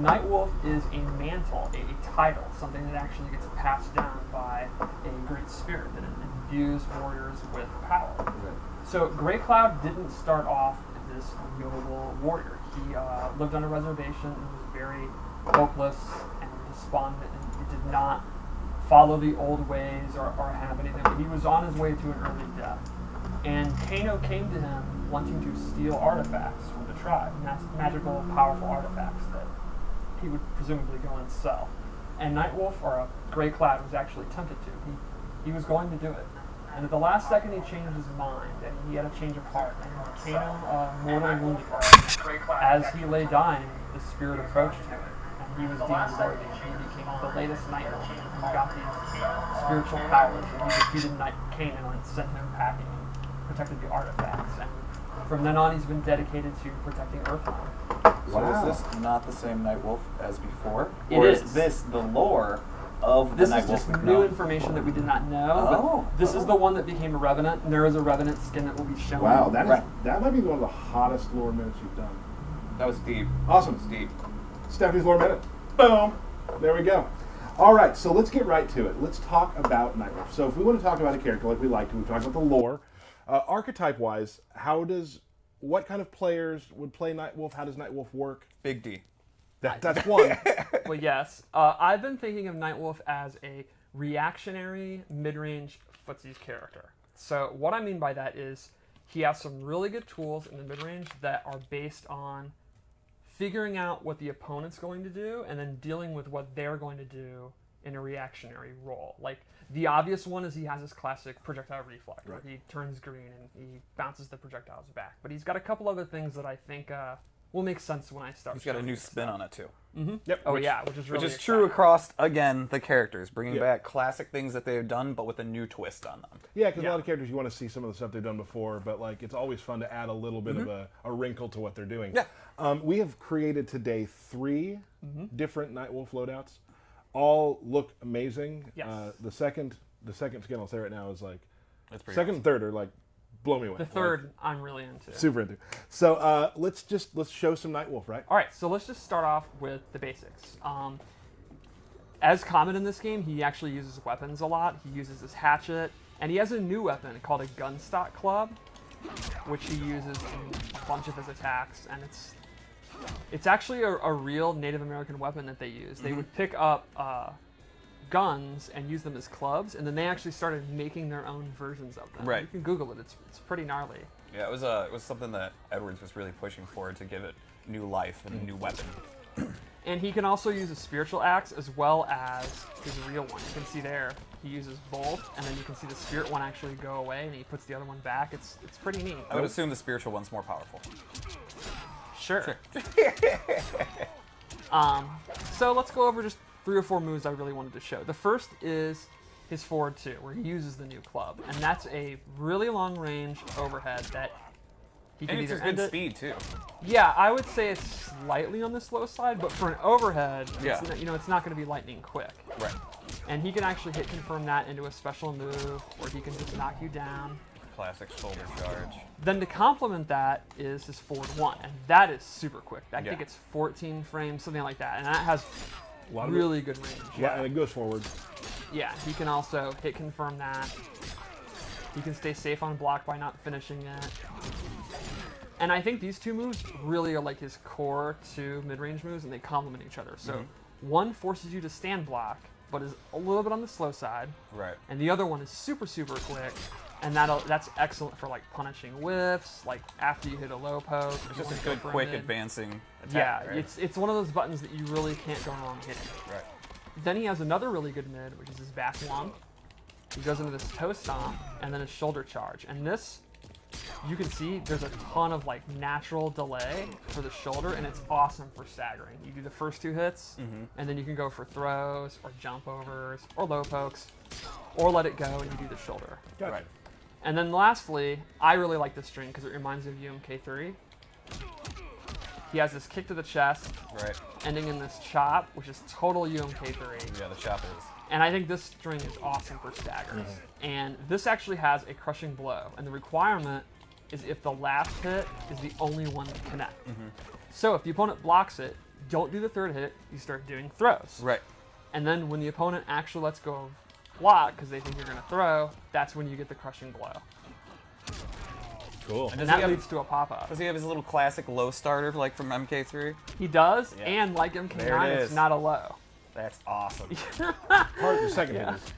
Nightwolf is a mantle, a title, something that actually gets passed down by a great spirit that imbues warriors with power. Right. So Grey Cloud didn't start off as this noble warrior. He lived on a reservation and was very hopeless and despondent, and he did not follow the old ways or have anything. He was on his way to an early death. And Kano came to him wanting to steal artifacts from the tribe, magical, powerful artifacts that he would presumably go and sell. And Nightwolf, or Grey Cloud, was actually tempted to. He was going to do it. And at the last second, he changed his mind, and he had a change of heart. And Kano mortally wounded him. As he lay dying, the spirit approached him, and he was deemed worthy. He became the latest Nightwolf, and he got these spiritual powers. And he defeated Kano and sent him packing and protected the artifacts. And from then on, he's been dedicated to protecting Earthrealm. So is this not the same Nightwolf as before? It or is. Is this the lore of the This Nightwolf? is just we've new known? information that we did not know. But this is the one that became a Revenant, and there is a Revenant skin that will be shown. Wow, that might be one of the hottest lore minutes you've done. That was deep. Awesome. That was deep. Stephanie's lore minute. Boom. There we go. All right, so let's get right to it. Let's talk about Nightwolf. So if we want to talk about a character like we like to, we've talked about the lore. Archetype-wise, what kind of players would play Nightwolf? How does Nightwolf work? Big D. That's one. Well, yes. I've been thinking of Nightwolf as a reactionary, mid-range footsies character. So what I mean by that is he has some really good tools in the mid-range that are based on figuring out what the opponent's going to do and then dealing with what they're going to do in a reactionary role. Like, the obvious one is he has his classic projectile reflex, where he turns green and he bounces the projectiles back. But he's got a couple other things that I think will make sense when I start. He's got a new spin on it, too. Mm-hmm. Yep. Which is really Which is true across, again, the characters. Bringing Yeah. back classic things that they've done, but with a new twist on them. Yeah, because a lot of characters, you want to see some of the stuff they've done before, but like it's always fun to add a little bit of a wrinkle to what they're doing. Yeah. We have created today 3 different Nightwolf loadouts. All look amazing. Yes. The second skin I'll say right now is like It's pretty second and third are like blow me away. The third, I'm really into. Super into. So let's show some Nightwolf, right? All right, so let's just start off with the basics. As Kombat in this game, he actually uses weapons a lot. He uses his hatchet, and he has a new weapon called a gunstock club, which he uses in a bunch of his attacks, and it's actually a real Native American weapon that they use. They would pick up guns and use them as clubs, and then they actually started making their own versions of them. Right. You can Google it. It's pretty gnarly. Yeah, it was something that Edwards was really pushing for to give it new life and a new weapon. And he can also use a spiritual axe as well as his real one. You can see there, he uses both, and then you can see the spirit one actually go away, and he puts the other one back. It's pretty neat. I would assume the spiritual one's more powerful. Sure. So let's go over just 3 or 4 moves I really wanted to show. The first is his forward 2, where he uses the new club, and that's a really long range overhead that he can And it's either his end good it. speed, too. Yeah, I would say it's slightly on the slow side, but for an overhead, Yeah. it's not going to be lightning quick. Right. And he can actually hit confirm that into a special move, where he can just knock you down. Classic shoulder charge. Then to complement that is his forward 1, and that is super quick. I think Yeah. it's 14 frames, something like that, and that has A lot of really good range. Yeah, and it goes forward. Yeah, he can also hit confirm that. He can stay safe on block by not finishing it. And I think these 2 moves really are like his core 2 mid-range moves, and they complement each other. So one forces you to stand block, but is a little bit on the slow side. Right. And the other one is super, super quick, and that's excellent for like punishing whiffs, like after you hit a low poke. It's just a good, quick, advancing Yeah, attack, right? it's one of those buttons that you really can't go wrong hitting. Right. Then he has another really good mid, which is his back 1. He goes into this toe stomp, and then his shoulder charge. And this, you can see there's a ton of like natural delay for the shoulder, and it's awesome for staggering. You do the first 2 hits, and then you can go for throws, or jump overs, or low pokes, or let it go and you do the shoulder. Gotcha. Right. And then lastly, I really like this string because it reminds me of UMK3. He has this kick to the chest, Right. ending in this chop, which is total UMK3. Yeah, the chop is. And I think this string is awesome for staggers. And this actually has a crushing blow. And the requirement is if the last hit is the only one to connect. So if the opponent blocks it, don't do the third hit, you start doing throws. Right. And then when the opponent actually lets go of block because they think you're going to throw, that's when you get the crushing blow. Cool. And And does he that have- leads to a pop-up. Does he have his little classic low starter like from MK3? He does, Yeah. and like There MK9, it it's is. not a low. That's awesome. The second Yeah. hit is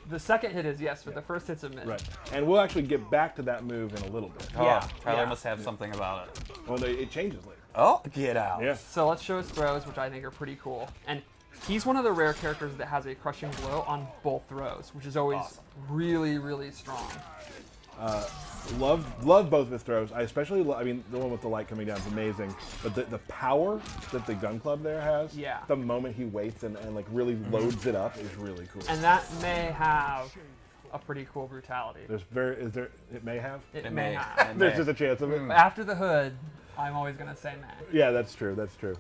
The second hit is yes, but the first hit's a mid. right, and we'll actually get back to that move in a little bit. Oh, Yeah, Tyler yeah. must have something about it. Well, it changes later. Oh, get out. Yeah. So let's show his throws, which I think are pretty cool. And he's one of the rare characters that has a crushing blow on both throws, which is always Awesome. really, really strong. Love both of his throws. I especially, I mean, the one with the light coming down is amazing. But the power that the gun club there has, Yeah. the moment he waits and like really loads it up is really cool. And that may have a pretty cool brutality. It may have? It may. may have. It There's may. just a chance of it. But after the hood, I'm always going to say may. Yeah, that's true. That's true.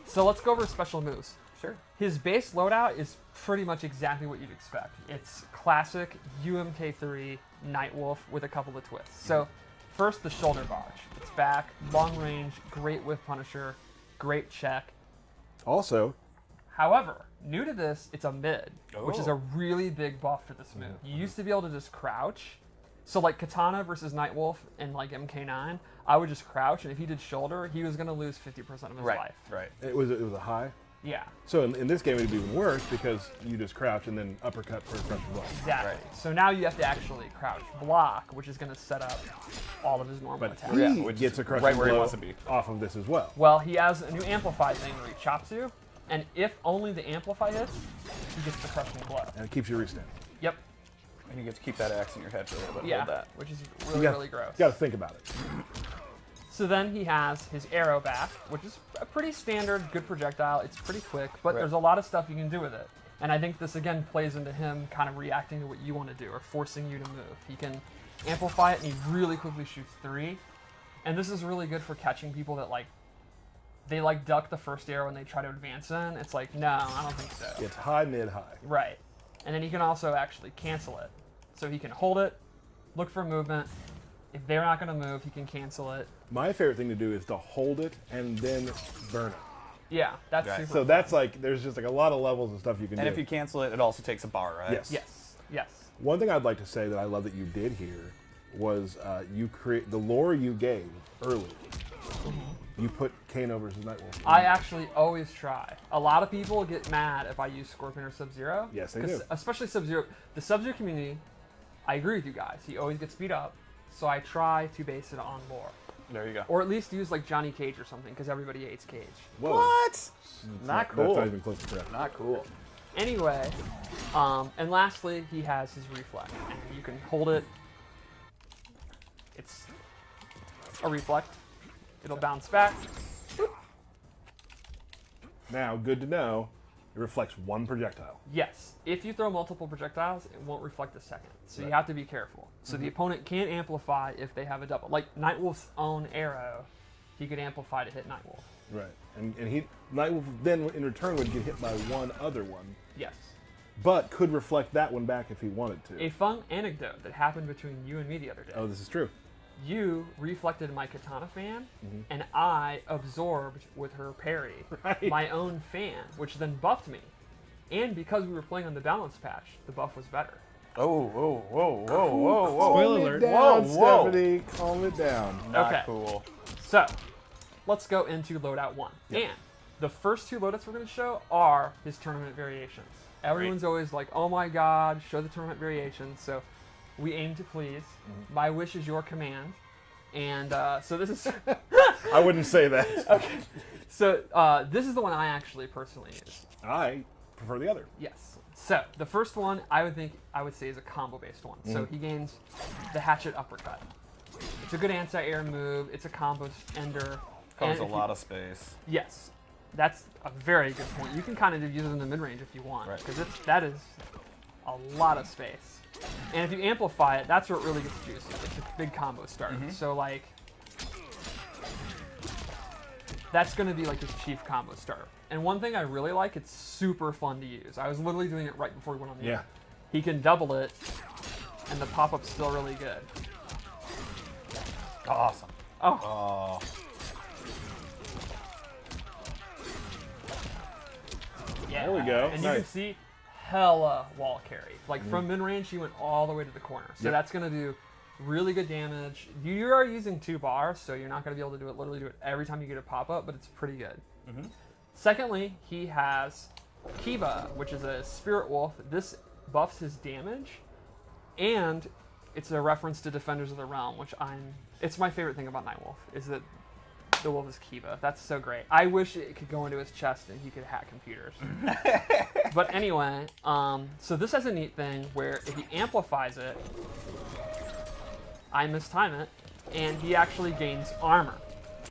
So let's go over special moves. Sure. His base loadout is pretty much exactly what you'd expect. It's classic UMK3 Nightwolf with a couple of twists. So first, the shoulder barge. It's back, long range, great whiff punisher, great check. Also, However, new to this, it's a mid, which is Oh. a really big buff for this move. You used to be able to just crouch. So like Katana versus Nightwolf in like MK9, I would just crouch, and if he did shoulder, he was going to lose 50% of his Right. life. Right. it was a high. Yeah, So in this game, it'd be even worse because you just crouch and then uppercut for a crush blow. exactly. Right. So now you have to actually crouch block, which is going to set up all of his normal But attacks. he Yeah, which gets is a crushing right where he blow wants to be. off of this as well. Well, he has a new amplify thing where he chops you, and if only the amplify hits, he gets the crushing blow. And it keeps you restanding. Yep. And you get to keep that axe in your head for a little bit. Yeah, Hold that. which is You really, gotta- really gross. You got to think about it. So then he has his arrow back, which is a pretty standard, good projectile. It's pretty quick, but Right. there's a lot of stuff you can do with it. And I think this again plays into him kind of reacting to what you want to do or forcing you to move. He can amplify it and he really quickly shoots 3. And this is really good for catching people that they duck the first arrow and they try to advance in. It's like, no, I don't think so. It's high, mid, high. Right. And then he can also actually cancel it. So he can hold it, look for movement. If they're not going to move, he can cancel it. My favorite thing to do is to hold it and then burn it. Yeah, that's Right. super So that's like, there's just like a lot of levels of stuff you can And do. if you cancel it, it also takes a bar, right? Yes. Yes, yes. One thing I'd like to say that I love that you did here was you create the lore you gave early. You put Kano versus Nightwolf. I actually always try. A lot of people get mad if I use Scorpion or Sub-Zero. Yes, they 'cause do. Especially Sub-Zero. The Sub-Zero community, I agree with you guys. He always gets beat up. So I try to base it on lore. There you go. Or at least use like Johnny Cage or something, because everybody hates Cage. Whoa. What? Not That's cool. not even close to correct. Not cool. Anyway, and lastly, he has his reflect. And you can hold it. It's a reflect. It'll bounce back. Now, good to know, it reflects one projectile. Yes. If you throw multiple projectiles, it won't reflect a second. So you Right. have to be careful. So the opponent can't amplify if they have a double. Like Nightwolf's own arrow, he could amplify to hit Nightwolf. Right. And Nightwolf then in return would get hit by one other one, Yes. but could reflect that one back if he wanted to. A fun anecdote that happened between you and me the other day. Oh, this is true. You reflected my katana fan, Mm-hmm. and I absorbed with her parry Right. my own fan, which then buffed me. And because we were playing on the balance patch, the buff was better. Oh, whoa, whoa, whoa, whoa, whoa. Calm alert. it down, Whoa, whoa. Stephanie. Calm it down. Not Okay. cool. So, let's go into loadout 1. And the first 2 loadouts we're going to show are his tournament variations. Everyone's always like, oh my god, show the tournament variations. So, we aim to please. My wish is your command. And so this is I wouldn't say that. so this is the one I actually personally use. I prefer the other. Yes. So the first one I would say is a combo based one. So he gains the hatchet uppercut. It's a good anti-air move. It's a combo ender. Covers And a if lot of space. Yes, that's a very good point. You can kind of use it in the mid range if you want, Right. because that is a lot of space. And if you amplify it, that's where it really gets juicy. It's a big combo starter. So like, that's going to be like his chief combo starter. And one thing I really like, it's super fun to use. I was literally doing it right before we went on the Yeah. air. He can double it, and the pop-up's still really good. Awesome. Oh, Oh, There we go. And you can see hella wall carry. Like from mid-range, he went all the way to the corner. So that's going to do really good damage. You are using 2 bars, so you're not going to be able to literally do it every time you get a pop-up, but it's pretty good. Secondly, he has Kiba, which is a spirit wolf. This buffs his damage, and it's a reference to Defenders of the Realm, which it's my favorite thing about Nightwolf, is that the wolf is Kiba. That's so great. I wish it could go into his chest and he could hack computers. But anyway, so this has a neat thing where if he amplifies it, I mistime it, and he actually gains armor.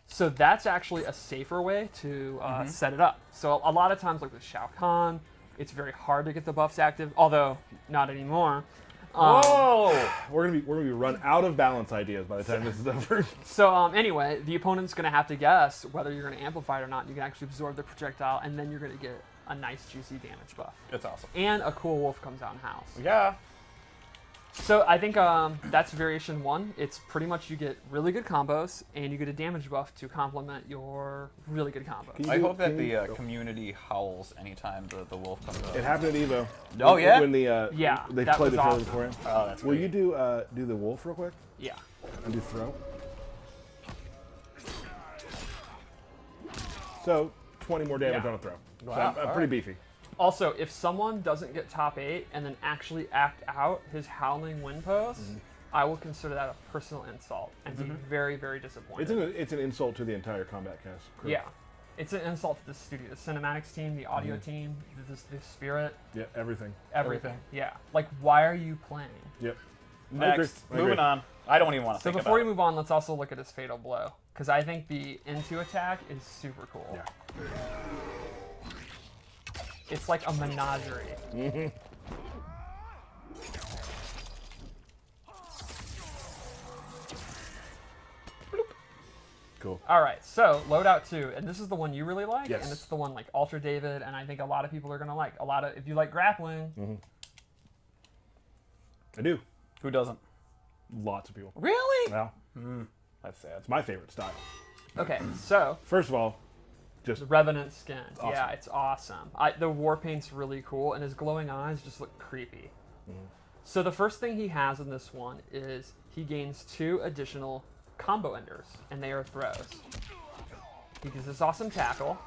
So that's actually a safer way to set it up. So a lot of times, like with Shao Kahn, it's very hard to get the buffs active, although not anymore. Whoa! We're gonna be run out of balance ideas by the time this is over. So anyway, the opponent's gonna have to guess whether you're gonna amplify it or not. You can actually absorb the projectile, and then you're gonna get a nice juicy damage buff. It's awesome. And a cool wolf comes out in house. Yeah. So I think that's variation 1. It's pretty much you get really good combos, and you get a damage buff to complement your really good combos. I hope that the community howls anytime the wolf comes out. It happened at Evo. Oh, yeah? When they that played was the trailer awesome. for him. Oh, that's Will great. you do the wolf real quick Yeah. and do throw? So 20 more damage Yeah. on a throw. So Wow, I'm all pretty right. beefy. Also, if someone doesn't get top 8 and then actually act out his howling wind pose, I will consider that a personal insult and be very, very disappointed. It's an insult to the entire Kombat cast crew. Yeah. It's an insult to the studio, the cinematics team, the audio team, the spirit, Yeah, everything. everything. Yeah. Like, why are you playing? Yep. Next, I agree. moving on. I don't even want to So think before we about move on, let's also look at his fatal blow, because I think the into attack is super cool. Yeah. It's like a menagerie. Cool. All right, so loadout 2, and this is the one you really like, Yes. and it's the one like Ultra David, and I think a lot of people are gonna like. If you like grappling, I do. it. Who doesn't? Lots of people. Really? Well, That's sad. it's my favorite style. okay, so First of all, just the Revenant skin, awesome. yeah, it's awesome. The war paint's really cool, and his glowing eyes just look creepy. So the first thing he has in this one is he gains 2 additional combo enders, and they are throws. He gets this awesome tackle,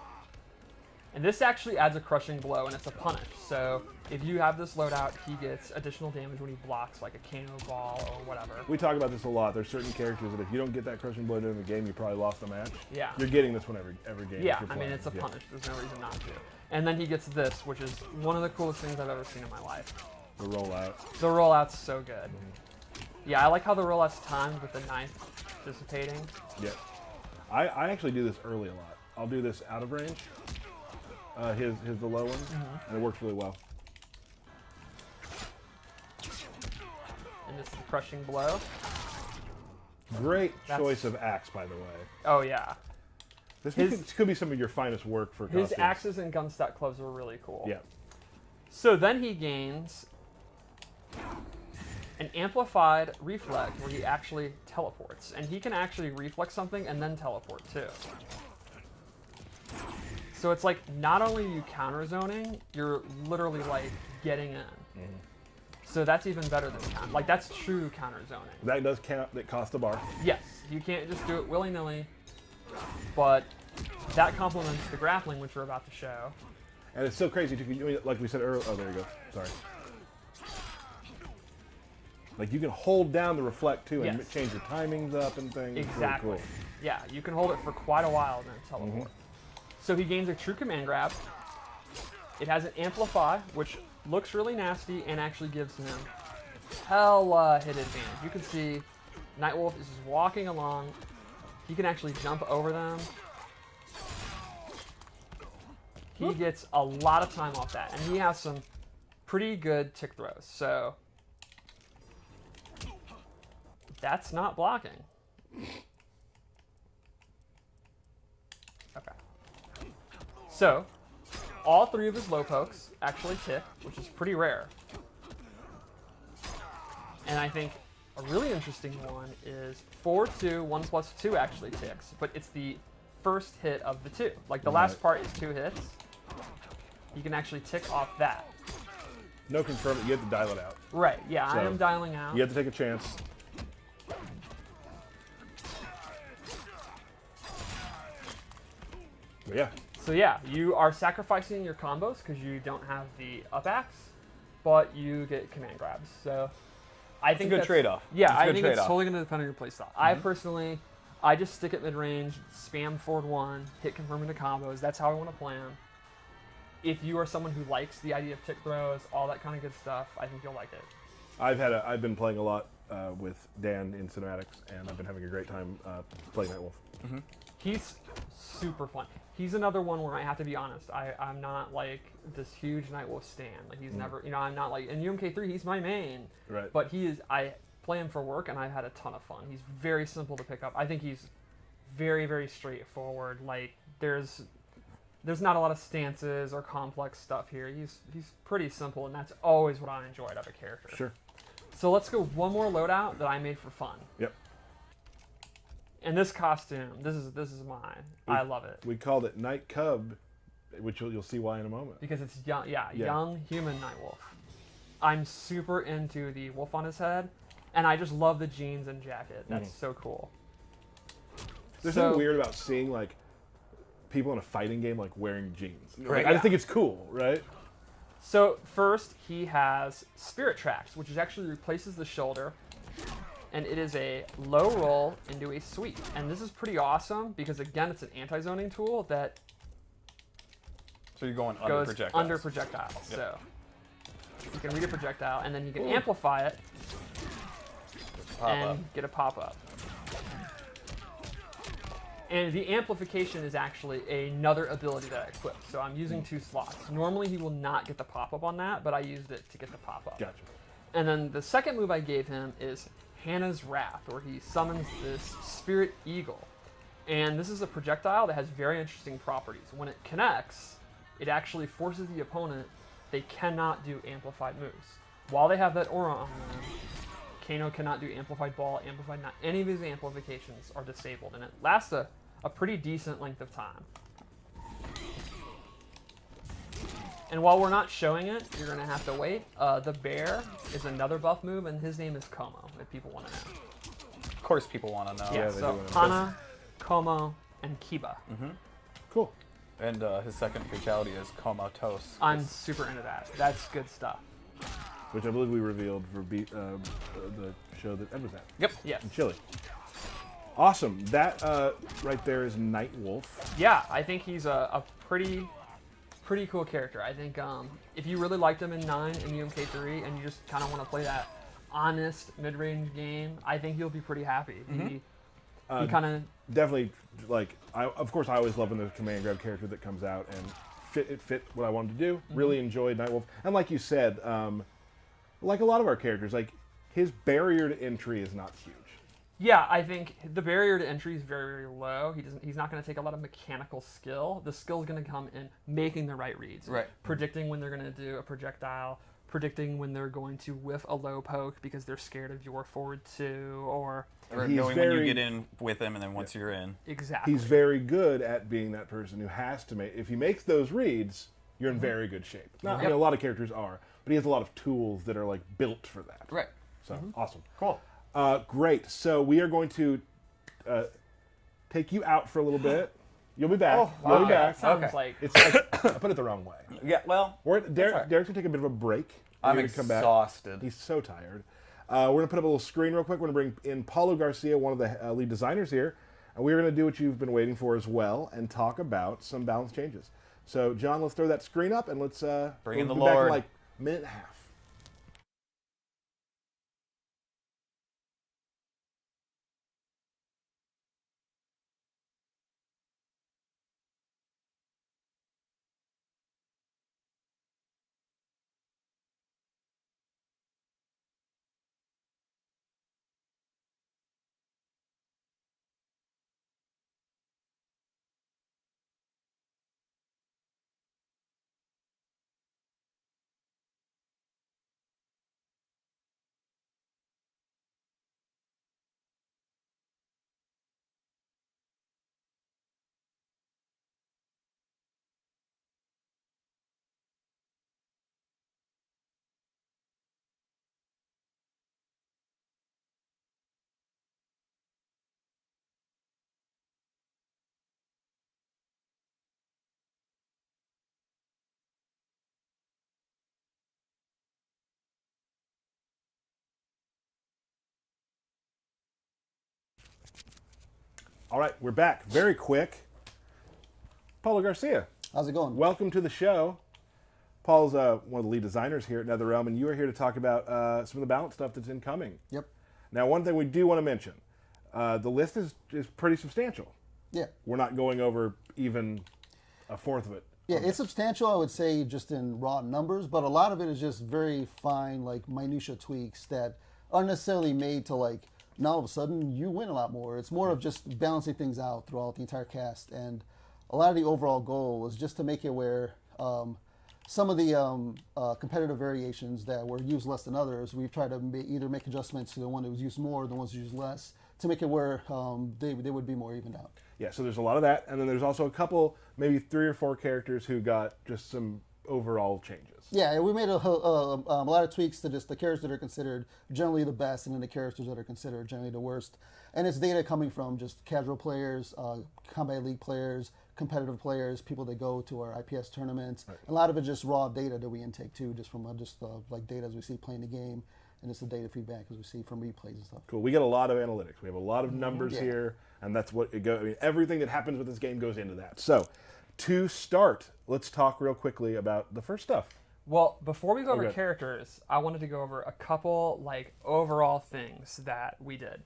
and this actually adds a crushing blow, and it's a punish. So if you have this loadout, he gets additional damage when he blocks like a Kano ball or whatever. we talk about this a lot. There's certain characters that if you don't get that crushing blow during the game, you probably lost the match. Yeah. You're getting this one every game. Yeah, if you're I mean, playing. it's a Yeah. punish. There's no reason not to. And then he gets this, which is one of the coolest things I've ever seen in my life. The rollout. The rollout's so good. Yeah, I like how the rollout's timed with the knife dissipating. Yeah. I actually do this early a lot. I'll do this out of range. His the low one, and it works really well. And this is the crushing blow. Great That's- choice of axe, by the way. Oh, yeah. This His- could be some of your finest work for His costumes. axes and gunstock clubs are really cool. Yeah. So then he gains an amplified reflect where he actually teleports. And he can actually reflect something and then teleport too. So it's like not only are you counter zoning, you're literally like getting in. So that's even better than counter. Like that's true counter zoning. That does count. That cost a bar. Yes, you can't just do it willy-nilly, but that complements the grappling, which we're about to show. And it's so crazy, too, like we said earlier. Oh, there you go. Sorry. Like you can hold down the reflect too and Yes. change your timings up and things. It's really Exactly. cool. Yeah, you can hold it for quite a while and then teleport. So he gains a true command grab. It has an amplify, which looks really nasty and actually gives him hella hit advantage. You can see Nightwolf is just walking along. He can actually jump over them. He gets a lot of time off that, and he has some pretty good tick throws. So that's not blocking. Okay. So, all 3 of his low pokes actually tick, which is pretty rare. And I think a really interesting one is 4-2, 1+2 actually ticks, but it's the first hit of the 2. Like the last Right. part is 2 hits. he can actually tick off that. No confirm it. You have to dial it out. Right, yeah, So, I am dialing out. You have to take a chance. But yeah. So yeah, you are sacrificing your combos because you don't have the up axe, but you get command grabs. So I think a good that's- trade-off. Yeah, It's a I good think it's trade-off. totally going to depend on your playstyle. I personally, I just stick at mid-range, spam forward 1, hit confirm into combos. That's how I want to play them. If you are someone who likes the idea of tick throws, all that kind of good stuff, I think you'll like it. I've been playing a lot with Dan in cinematics, and I've been having a great time playing Nightwolf. He's super fun. He's another one where I have to be honest. I'm not like this huge Nightwolf stan. Like he's never, I'm not like in UMK3. He's my main. Right. But he is. I play him for work, and I've had a ton of fun. He's very simple to pick up. I think he's very, very straightforward. Like there's not a lot of stances or complex stuff here. He's pretty simple, and that's always what I enjoy out of a character. Sure. So let's go one more loadout that I made for fun. Yep. And this costume, this is mine. I love it. We called it Night Cub, which you'll see why in a moment. Because it's young, young human Nightwolf. I'm super into the wolf on his head, and I just love the jeans and jacket. That's so cool. There's So- something weird about seeing like people in a fighting game like wearing jeans. Right, I yeah. just think it's cool, right? So first, he has Spirit Tracks, which is actually replaces the shoulder, and it is a low roll into a sweep. And this is pretty awesome because again, it's an anti-zoning tool that So you're going under goes projectiles. under projectiles. So you can read a projectile, and then you can amplify it Pop and up. get a pop-up. And the amplification is actually another ability that I equipped. So I'm using 2 slots. Normally he will not get the pop-up on that, but I used it to get the pop-up. Gotcha. And then the second move I gave him is Hannah's Wrath, where he summons this Spirit Eagle. And this is a projectile that has very interesting properties. When it connects, it actually forces the opponent, they cannot do amplified moves. While they have that aura on them, Kano cannot do amplified ball, amplified not. Any of his amplifications are disabled, and it lasts a pretty decent length of time. And while we're not showing it, you're going to have to wait. The bear is another buff move, and his name is Como, if people want to know. Of course, people want to know. Yeah, they so do wanna know. Hana, Como, and Kiba. Cool. And his second fatality is Comatose. I'm super into that. That's good stuff. Which I believe we revealed for the show that Ed was at Yep. Yes. in Chile. Awesome. That right there is Nightwolf. Yeah, I think he's a pretty cool character. I think if you really liked him in 9 and UMK3 and you just kind of want to play that honest mid-range game, I think you'll be pretty happy. He kind of Definitely, like, of course, I always love when there's a command grab character that comes out and it fit what I wanted to do. Really enjoyed Nightwolf. And like you said, like a lot of our characters, like, his barrier to entry is not huge. Yeah, I think the barrier to entry is very, very low. He's not going to take a lot of mechanical skill. The skill is going to come in making the right reads. Right. Predicting when they're going to do a projectile, predicting when they're going to whiff a low poke because they're scared of your forward 2, or Or He's knowing when very- you get in with him, and then once you're in. exactly. He's very good at being that person who has to make. If he makes those reads, you're in very good shape. Not, Yep. a lot of characters are, but he has a lot of tools that are like built for that. Right. So awesome. Cool. Great. So we are going to take you out for a little bit. You'll be back. You'll be Okay, back. sounds Okay. like It's like, I put it the wrong way. Yeah. Well, Derek's going to take a bit of a break. I'm You're gonna come back. exhausted. He's so tired. We're going to put up a little screen real quick. We're going to bring in Paulo Garcia, one of the lead designers here, and we're going to do what you've been waiting for as well and talk about some balance changes. So, John, let's throw that screen up and let's Bring in we'll the be back in Lord. like a minute and a half. All right, we're back. Very quick. Paulo Garcia, How's it going? welcome to the show. Paul's one of the lead designers here at NetherRealm, and you are here to talk about some of the balance stuff that's incoming. Yep. Now, one thing we do want to mention, the list is pretty substantial. Yeah. We're not going over even a fourth of it. Yeah, it's substantial, I would say, just in raw numbers, but a lot of it is just very fine, like, minutia tweaks that aren't necessarily made to, like, now all of a sudden you win a lot more. It's more of just balancing things out throughout the entire cast, and a lot of the overall goal was just to make it where some of the competitive variations that were used less than others, we've tried to either make adjustments to the one that was used more, the ones used less, to make it where they would be more evened out. Yeah, so there's a lot of that, and then there's also a couple, maybe 3 or 4 characters who got just some overall changes. Yeah, we made a lot of tweaks to just the characters that are considered generally the best, and then the characters that are considered generally the worst. And it's data coming from just casual players, Combat League players, competitive players, people that go to our IPS tournaments. Right. A lot of it just raw data that we intake too, just from like data as we see playing the game, and just the data feedback as we see from replays and stuff. Cool. We get a lot of analytics. We have a lot of numbers here, and that's what it goes. I mean, everything that happens with this game goes into that. So, to start, let's talk real quickly about the first stuff. Well, before we go over characters, I wanted to go over a couple like overall things that we did.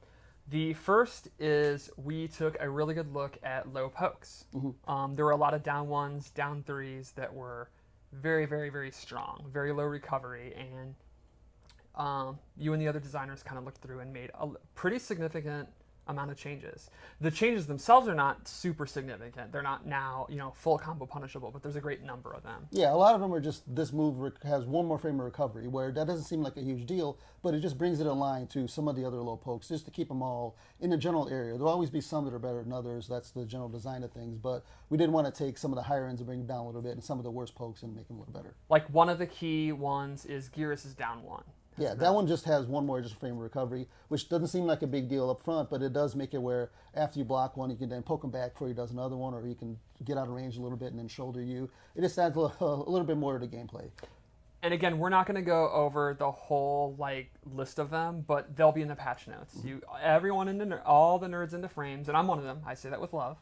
The first is we took a really good look at low pokes. There were a lot of down 1s, down 3s that were very, very, very strong, very low recovery, and you and the other designers kind of looked through and made a pretty significant amount of changes. The changes themselves are not super significant. They're not now, full combo punishable, but there's a great number of them. Yeah, a lot of them are just this move has one more frame of recovery, where that doesn't seem like a huge deal, but it just brings it in line to some of the other low pokes, just to keep them all in the general area. There'll always be some that are better than others. That's the general design of things, but we did want to take some of the higher ends and bring them down a little bit, and some of the worst pokes and make them a little better. Like one of the key ones is Geras is down 1. Yeah, that one just has one more just frame of recovery, which doesn't seem like a big deal up front, but it does make it where after you block one, you can then poke him back before he does another one, or you can get out of range a little bit and then shoulder you. It just adds a little bit more to the gameplay. And again, we're not going to go over the whole list of them, but they'll be in the patch notes. Everyone all the nerds into frames, and I'm one of them. I say that with love.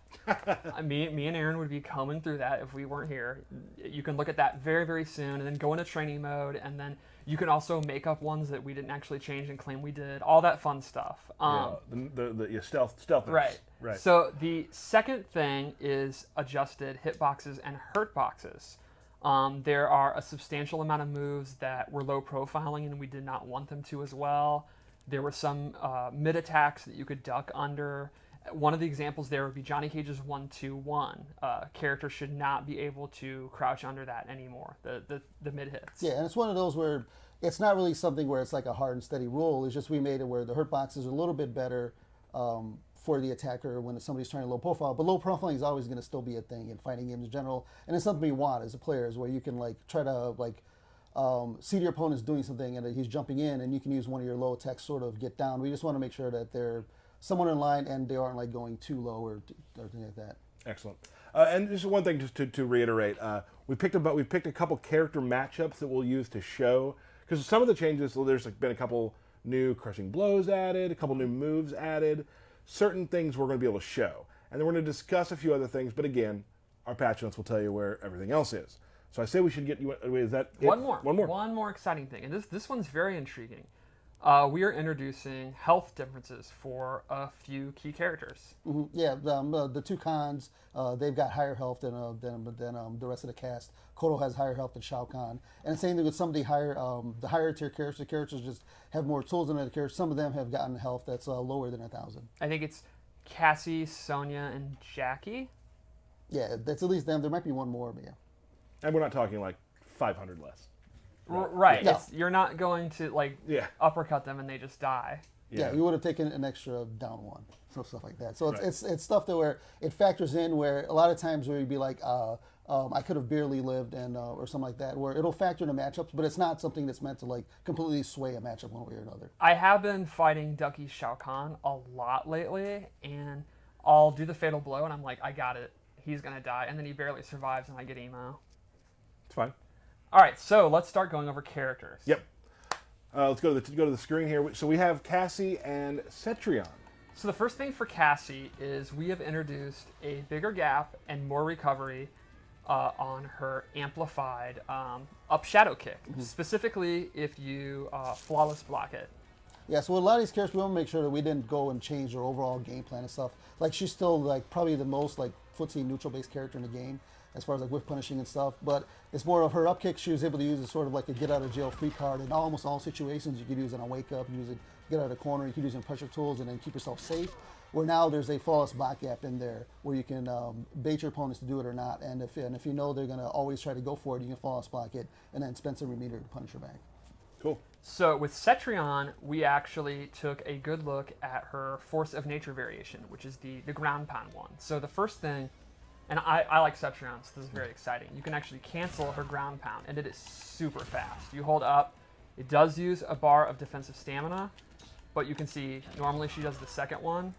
me and Aaron would be combing through that if we weren't here. You can look at that very, very soon, and then go into training mode, and then you can also make up ones that we didn't actually change and claim we did. All that fun stuff. The stealth. Right. So the second thing is adjusted hitboxes and hurt boxes. There are a substantial amount of moves that were low profiling and we did not want them to as well. There were some mid attacks that you could duck under. One of the examples there would be Johnny Cage's 1-2-1. Character should not be able to crouch under that anymore, the mid hits. Yeah, and it's one of those where it's not really something where it's like a hard and steady rule. It's just we made it where the hurt boxes are a little bit better for the attacker when somebody's trying to low profile. But low profiling is always going to still be a thing in fighting games in general. And it's something we want as a player, is where you can try to see your opponent's doing something and he's jumping in, and you can use one of your low attacks sort of get down. We just want to make sure that they're somewhat in line and they aren't going too low or anything like that. Excellent. And just one thing, just to reiterate, we picked a couple character matchups that we'll use to show, because some of the changes, there's been a couple new crushing blows added, a couple new moves added. Certain things we're going to be able to show, and then we're going to discuss a few other things. But again, our patch notes will tell you where everything else is. So I say we should get you. Is that it? One more exciting thing, and this one's very intriguing. We are introducing health differences for a few key characters. Mm-hmm. Yeah, the two cons, they've got higher health than the rest of the cast. Kodo has higher health than Shao Kahn. And the same thing with some of the higher tier characters. The characters just have more tools than other characters. Some of them have gotten health that's lower than 1,000. I think it's Cassie, Sonya, and Jackie. Yeah, that's at least them. There might be one more, but yeah. And we're not talking 500 less. Right. No. You're not going to uppercut them and they just die. Yeah, you would have taken an extra down 1, so stuff like that. So it's stuff that where it factors in, where a lot of times where you'd be like, I could have barely lived, and or something like that, where it'll factor into matchups, but it's not something that's meant to completely sway a matchup one way or another. I have been fighting Ducky Shao Kahn a lot lately, and I'll do the fatal blow, and I'm like, I got it. He's gonna die, and then he barely survives, and I get emo. It's fine. All right, so let's start going over characters. Yep. Let's go to the screen here. So we have Cassie and Cetrion. So the first thing for Cassie is we have introduced a bigger gap and more recovery on her amplified up shadow kick, specifically if you flawless block it. Yeah, so with a lot of these characters, we want to make sure that we didn't go and change their overall game plan and stuff. Like, she's still, like, probably the most, like, footsie neutral-based character in the game as far as, like, whiff punishing and stuff. But it's more of her up kick she was able to use as sort of like a get-out-of-jail-free card. In almost all situations, you could use it on wake-up, you use it get out of the corner, you could use it in pressure tools, and then keep yourself safe. Where now there's a flawless block gap in there where you can bait your opponents to do it or not. And if you know they're going to always try to go for it, you can flawless block it and then spend some remeter to punish her back. Cool. So with Cetrion, we actually took a good look at her Force of Nature variation, which is the ground pound one. So the first thing, and I like Cetrion, so this is very exciting. You can actually cancel her ground pound, and it is super fast. You hold up, it does use a bar of defensive stamina, but you can see normally she does the second one,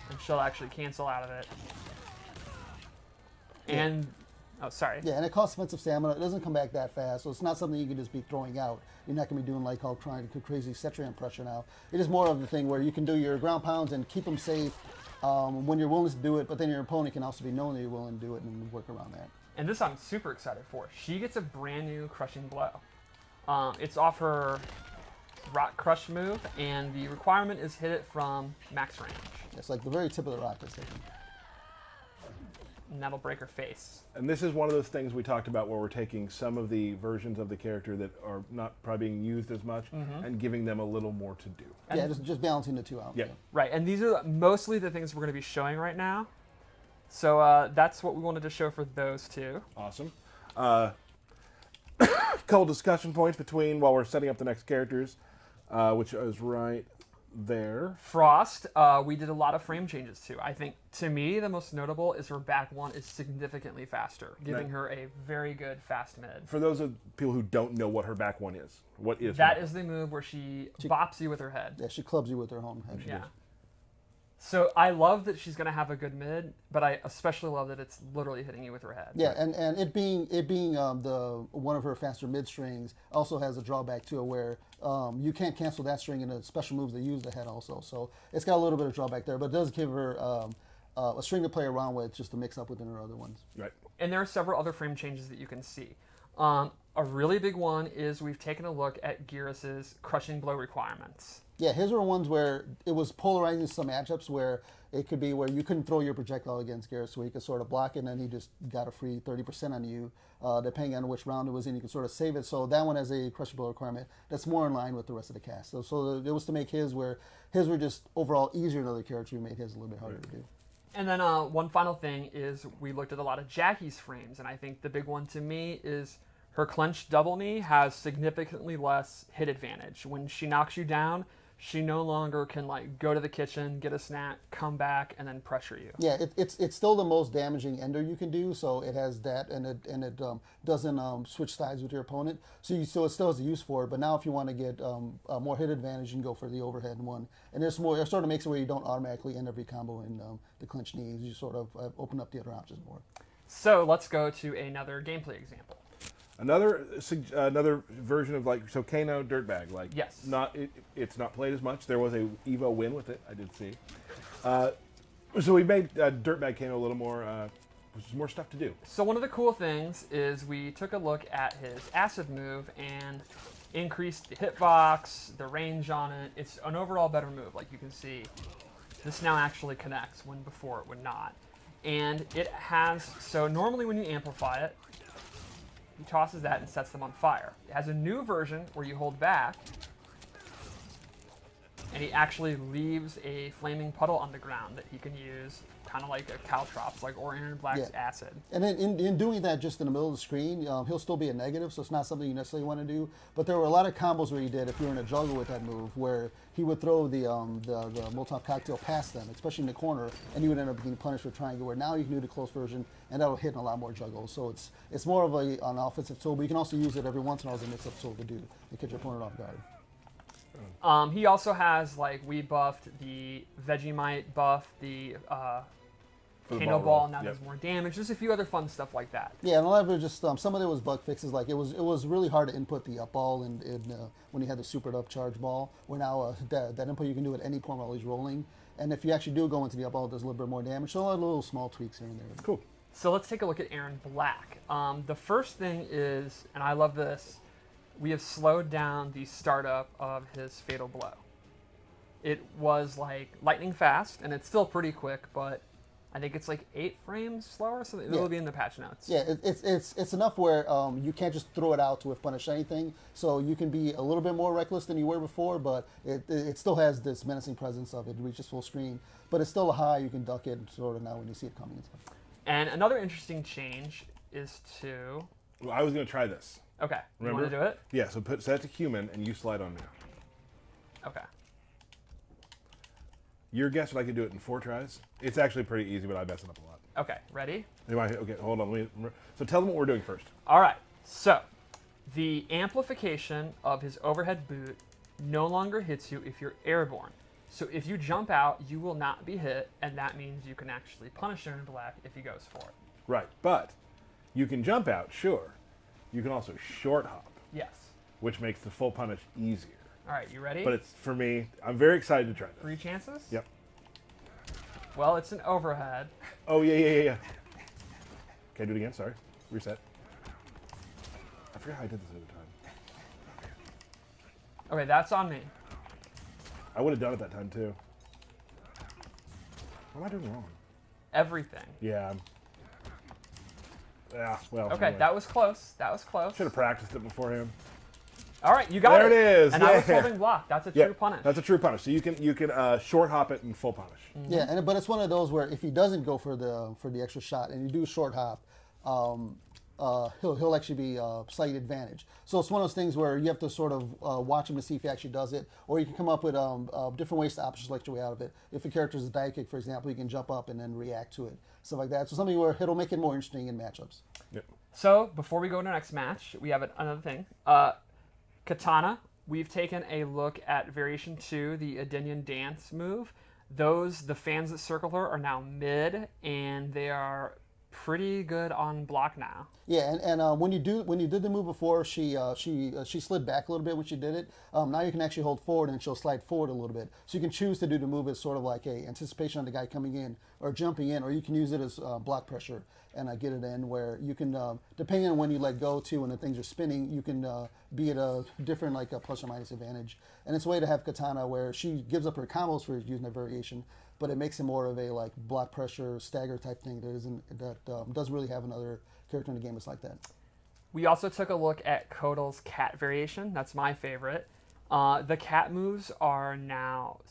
and she'll actually cancel out of it. And oh, sorry. Yeah, and it costs defensive stamina. It doesn't come back that fast, so it's not something you can just be throwing out. You're not going to be doing like all trying to do crazy Cetrion pressure now. It is more of the thing where you can do your ground pounds and keep them safe when you're willing to do it, but then your opponent can also be knowing that you're willing to do it and work around that. And this I'm super excited for. She gets a brand new Crushing Blow. It's off her Rock Crush move, and the requirement is hit it from max range. It's like the very tip of the rock that's taken. And that'll break her face. And this is one of those things we talked about where we're taking some of the versions of the character that are not probably being used as much and giving them a little more to do. And Yeah, just balancing the two out. Yeah. Right, and these are mostly the things we're going to be showing right now. So that's what we wanted to show for those two. Awesome. Couple discussion points between while we're setting up the next characters, which is right there. Frost, we did a lot of frame changes to. I think, to me, the most notable is her back one is significantly faster, giving Right. her a very good fast mid. For those of people who don't know what her back one is, what is That her? is the move where she bops you with her head. Yeah, she clubs you with her home head. Yeah. So I love that she's going to have a good mid, but I especially love that it's literally hitting you with her head. Yeah, and it being the one of her faster mid strings also has a drawback to it where you can't cancel that string in the special moves that use the head also. So it's got a little bit of drawback there, but it does give her a string to play around with just to mix up within her other ones. Right. And there are several other frame changes that you can see. A really big one is we've taken a look at Gearus's Crushing Blow requirements. Yeah, his were ones where it was polarizing some matchups where it could be where you couldn't throw your projectile against Garrus, where you could sort of block it and then he just got a free 30% on you, depending on which round it was in, you could sort of save it. So that one has a crushing blow requirement that's more in line with the rest of the cast. So it was to make his where his were just overall easier than other characters. We made his a little bit harder to do. And then one final thing is we looked at a lot of Jackie's frames, and I think the big one to me is her clenched double knee has significantly less hit advantage. When she knocks you down, she no longer can like go to the kitchen, get a snack, come back, and then pressure you. Yeah, it's still the most damaging ender you can do. So it has that, and it doesn't switch sides with your opponent. So it still has a use for it. But now if you want to get more hit advantage, you can go for the overhead one. And there's more. It sort of makes it where you don't automatically end every combo in the clinch knees. You sort of open up the other options more. So let's go to another gameplay example. Another version of like so Kano Dirtbag like Yes. It's not played as much. There was a Evo win with it. I did see. So we made Dirtbag Kano a little more more stuff to do. So one of the cool things is we took a look at his acid move and increased the hitbox, the range on it. It's an overall better move. Like you can see, this now actually connects when before it would not. And it has, so normally when you amplify it, he tosses that and sets them on fire. It has a new version where you hold back, and he actually leaves a flaming puddle on the ground that he can use, kind of like a Caltrops, like or Aaron Black's Yeah. acid. And then in doing that just in the middle of the screen, he'll still be a negative, so it's not something you necessarily want to do. But there were a lot of combos where he did, if you were in a juggle with that move, where he would throw the Molotov cocktail past them, especially in the corner, and you would end up getting punished with triangle, where now you can do the close version, and that'll hit in a lot more juggles. So it's more of an offensive tool, but you can also use it every once in a while as a mix-up tool to do, to catch your opponent off guard. He also has, like, we buffed the Vegemite buff, the For the Kano ball Ball roll. now Yep. does more damage. Just a few other fun stuff like that. Yeah, and a lot of it just some of it was bug fixes. Like it was really hard to input the up ball and when you had the supered up charge ball. Where now that input you can do at any point while he's rolling. And if you actually do go into the up ball, it does a little bit more damage. So a lot of little small tweaks here and there. Cool. So let's take a look at Aaron Black. The first thing is, and I love this, we have slowed down the startup of his Fatal Blow. It was like lightning fast, and it's still pretty quick, but I think it's like 8 frames slower, so it'll be in the patch notes. Yeah, it's enough where you can't just throw it out to whiff punish anything. So you can be a little bit more reckless than you were before, but it still has this menacing presence of it reaches full screen. But it's still a high, you can duck it sort of now when you see it coming and stuff. And another interesting change is to... Well, I was going to try this. Okay, Remember? you want to do it? Yeah, so set it to human, and you slide on me. Okay. Your guess if I could do it in 4 tries? It's actually pretty easy, but I mess it up a lot. Okay, ready? Okay, hold on. So tell them what we're doing first. All right, so the amplification of his overhead boot no longer hits you if you're airborne. So if you jump out, you will not be hit, and that means you can actually punish Aaron Black if he goes for it. Right, but you can jump out, sure. You can also short hop, Yes. which makes the full punish easier. All right, you ready? But it's, for me, I'm very excited to try this. 3 chances? Yep. Well, it's an overhead. Oh, yeah. Okay, do it again, sorry. Reset. I forgot how I did this other time. Okay, that's on me. I would have done it that time, too. What am I doing wrong? Everything. Yeah. Yeah, well. Okay, anyway. that was close. That was close. Should have practiced it beforehand. All right, you got There it is, And I was yeah. holding block. That's a Yeah, true punish. that's a true punish. So you can short hop it and full punish. Yeah, but it's one of those where if he doesn't go for the extra shot and you do short hop, he'll actually be slight advantage. So it's one of those things where you have to sort of watch him to see if he actually does it, or you can come up with different ways to option select your way out of it. If a character is a dive kick, for example, you can jump up and then react to it, stuff like that. So something where it'll make it more interesting in matchups. Yep. So before we go to our next match, we have another thing. Katana. We've taken a look at Variation 2, the Adenian Dance move. The fans that circle her are now mid, and they are pretty good on block now. Yeah, and when you did the move before, she slid back a little bit when she did it. Now you can actually hold forward and she'll slide forward a little bit. So you can choose to do the move as sort of like a anticipation on the guy coming in or jumping in, or you can use it as block pressure and get it in where you can, depending on when you let go to and the things are spinning, you can be at a different like a plus or minus advantage. And it's a way to have Katana where she gives up her combos for using that variation, but it makes it more of a like block pressure stagger type thing that doesn't really have another character in the game that's like that. We also took a look at Kotal's cat variation. That's my favorite. The cat moves are now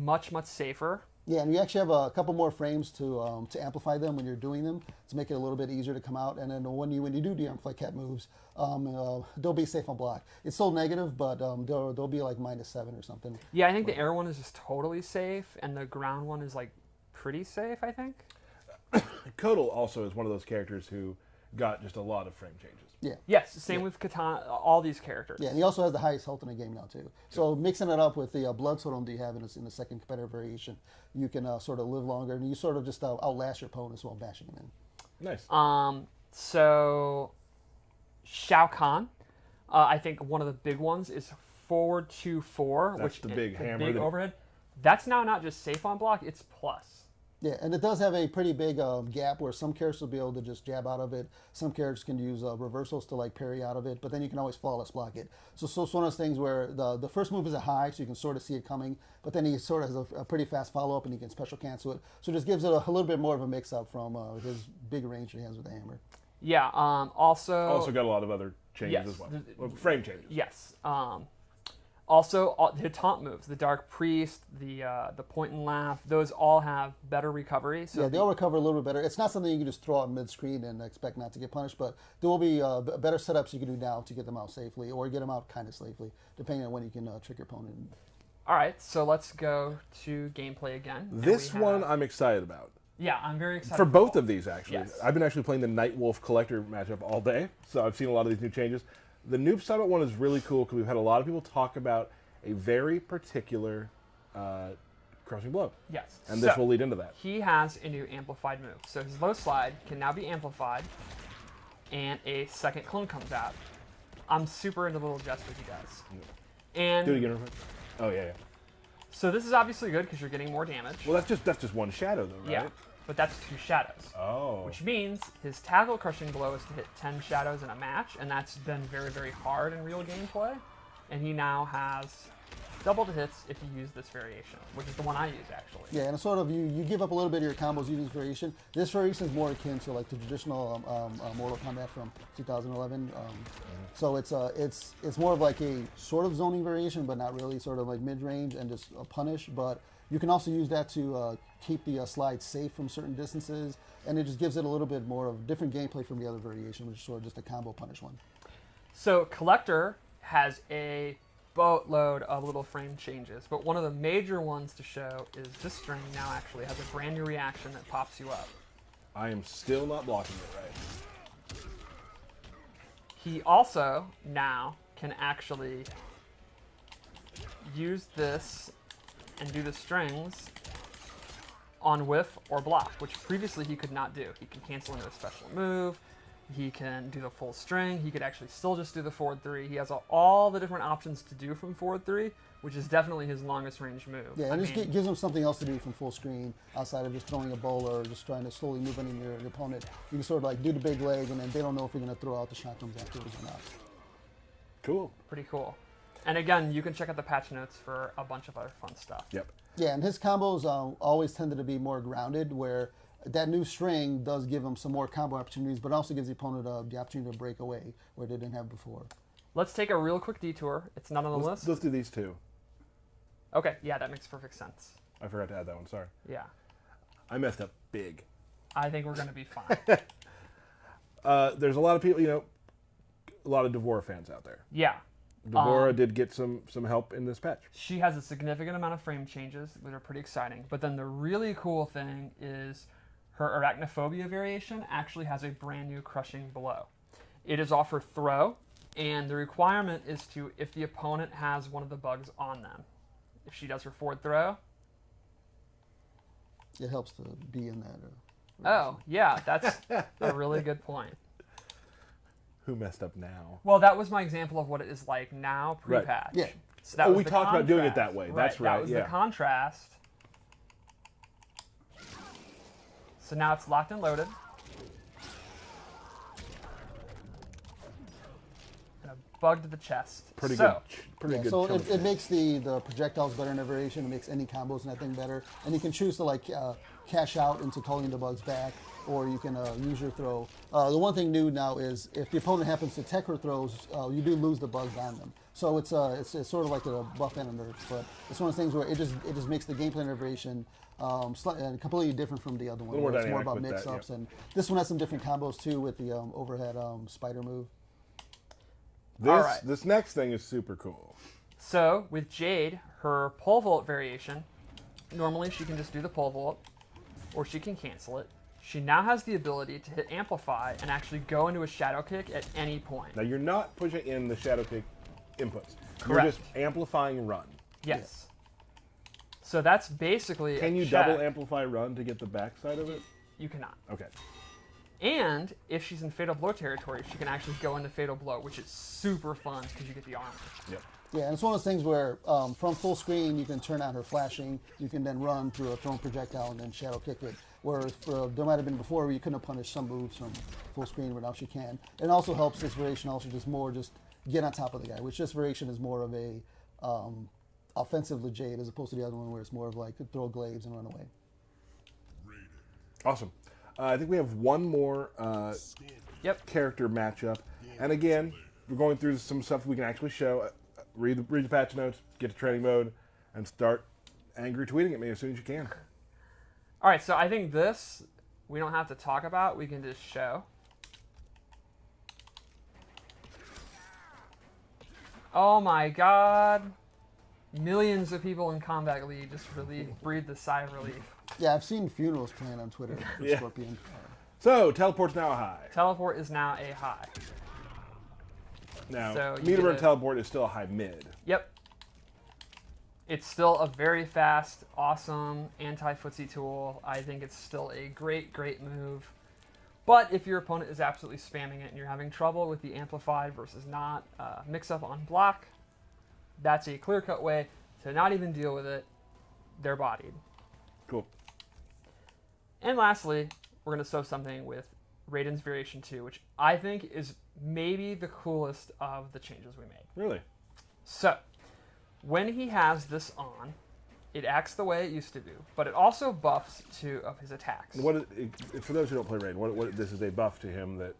much safer. Yeah, and you actually have a couple more frames to amplify them when you're doing them to make it a little bit easier to come out. And then when you do de-amplify cat moves, they'll be safe on block. It's still negative, but they'll be like -7 or something. Yeah, I think the air one is just totally safe, and the ground one is like pretty safe, I think. Kotal also is one of those characters who got just a lot of frame changes. Yeah. Yes, same with Katana, all these characters. Yeah, and he also has the highest health in the game now too. So mixing it up with the blood totem that you have in the second competitive variation, you can sort of live longer, and you sort of just outlast your opponents while bashing them in. Nice. So Shao Kahn, I think one of the big ones is forward 2-4, That's which the big hammer big that- overhead. That's now not just safe on block; it's plus. Yeah, and it does have a pretty big gap where some characters will be able to just jab out of it. Some characters can use reversals to like parry out of it, but then you can always flawless block it. So it's one of those things where the first move is a high, so you can sort of see it coming, but then he sort of has a pretty fast follow-up and he can special cancel it. So it just gives it a little bit more of a mix-up from his big range that he has with the hammer. Yeah. Also got a lot of other changes Yes, as well. Frame changes. Yes. Also, the taunt moves, the Dark Priest, the point and laugh, those all have better recovery. So Yeah, they'll recover a little bit better. It's not something you can just throw out mid-screen and expect not to get punished, but there will be better setups you can do now to get them out safely, or get them out kind of safely, depending on when you can trick your opponent. All right, so let's go to gameplay again. And This we one have- I'm excited about. Yeah, I'm very excited. For both of these, actually. Yes. I've been actually playing the Nightwolf collector matchup all day, so I've seen a lot of these new changes. The Noob Summit one is really cool because we've had a lot of people talk about a very particular Crushing Blow. Yes. And this So, will lead into that. he has a new amplified move. So his low slide can now be amplified, and a second clone comes out. I'm super into the little gesture he does. And Do it again real quick. Oh, yeah. so this is obviously good because you're getting more damage. Well, that's just one shadow, though, right? Yeah, but that's 2 shadows. Oh. Which means his tackle crushing blow is to hit 10 shadows in a match, and that's been very, very hard in real gameplay. And he now has double the hits if you use this variation, which is the one I use actually. Yeah, and it's sort of you give up a little bit of your combos using this variation. This variation is more akin to like the traditional Mortal Kombat from 2011. So it's more of like a sort of zoning variation, but not really, sort of like mid range and just a punish. But you can also use that to keep the slide safe from certain distances, and it just gives it a little bit more of different gameplay from the other variation, which is sort of just a combo punish one. So Collector has a boatload of little frame changes, but one of the major ones to show is this string now actually has a brand new reaction that pops you up. I am still not blocking it right. He also now can actually use this and do the strings on whiff or block, which previously he could not do. He can cancel into a special move. He can do the full string. He could actually still just do the forward 3. He has all the different options to do from forward 3, which is definitely his longest range move. Yeah, and it gives him something else to do from full screen outside of just throwing a bowler or just trying to slowly move in your opponent. You can sort of like do the big leg, and then they don't know if you're going to throw out the shotguns afterwards or not. Cool. Pretty cool. And again, you can check out the patch notes for a bunch of other fun stuff. Yep. Yeah, and his combos always tended to be more grounded, where that new string does give him some more combo opportunities, but also gives the opponent the opportunity to break away where they didn't have before. Let's take a real quick detour. It's not on the list. Let's do these two. Okay, yeah, that makes perfect sense. I forgot to add that one, sorry. Yeah. I messed up big. I think we're going to be fine. There's a lot of people, a lot of Devora fans out there. Yeah. Devora did get some help in this patch. She has a significant amount of frame changes that are pretty exciting. But then the really cool thing is her Arachnophobia variation actually has a brand new crushing blow. It is off her throw, and the requirement is to, if the opponent has one of the bugs on them. If she does her forward throw. It helps to be in that. Oh, yeah, that's a really good point. Who messed up now? Well, that was my example of what it is like now, pre-patch. Right. Yeah. So that was we the talked about doing it contrast. that way. That's right. That was yeah. the contrast. So now it's locked and loaded. And a bug to the chest. Pretty so, good. Pretty Yeah, good. so chunk. it makes the projectiles better in that variation. It makes any combos in that thing better. And you can choose to like cash out into calling the bugs back, or you can use your throw. The one thing new now is if the opponent happens to tech her throws, you do lose the bugs on them. So it's sort of like a buff and a nerf, but it's one of those things where it just makes the gameplay variation completely different from the other one. More Where it's more dynamic about with that, mix-ups, yeah. and this one has some different combos too with the overhead spider move. This next thing is super cool. So with Jade, her pole vault variation, normally she can just do the pole vault, or she can cancel it. She now has the ability to hit amplify and actually go into a shadow kick at any point. Now you're not pushing in the shadow kick inputs. Correct. You're just amplifying run. Yes. So that's basically Can a you check. double amplify run to get the backside of it? You cannot. Okay. And if she's in Fatal Blow territory, she can actually go into Fatal Blow, which is super fun because you get the armor. Yep. Yeah, and it's one of those things where from full screen you can turn on her flashing, you can then run through a thrown projectile and then shadow kick it. Whereas there might have been before where you couldn't have punished some moves from full screen, but now she can. It also helps this variation also just get on top of the guy, which this variation is more of a offensive Jade as opposed to the other one where it's more of like throw glaives and run away. Awesome. I think we have one more character matchup. And again, we're going through some stuff we can actually show. Read the patch notes, get to training mode, and start angry tweeting at me as soon as you can. All right, so I think this we don't have to talk about. We can just show. Oh my God. Millions of people in Combat League just breathed a sigh of relief. Yeah, I've seen funerals planned on Twitter for Yeah. Scorpion. So, teleport's now high. Teleport is now a high. Now, So you meter get and teleport is still a high mid. Yep. It's still a very fast, awesome anti-footsie tool. I think it's still a great, great move. But if your opponent is absolutely spamming it and you're having trouble with the amplified versus not mix-up on block, that's a clear-cut way to not even deal with it. They're bodied. Cool. And lastly, we're going to show something with Raiden's Variation 2, which I think is maybe the coolest of the changes we made. Really? So, when he has this on, it acts the way it used to do, but it also buffs 2 of his attacks. For those who don't play Raiden, what this is a buff to him that...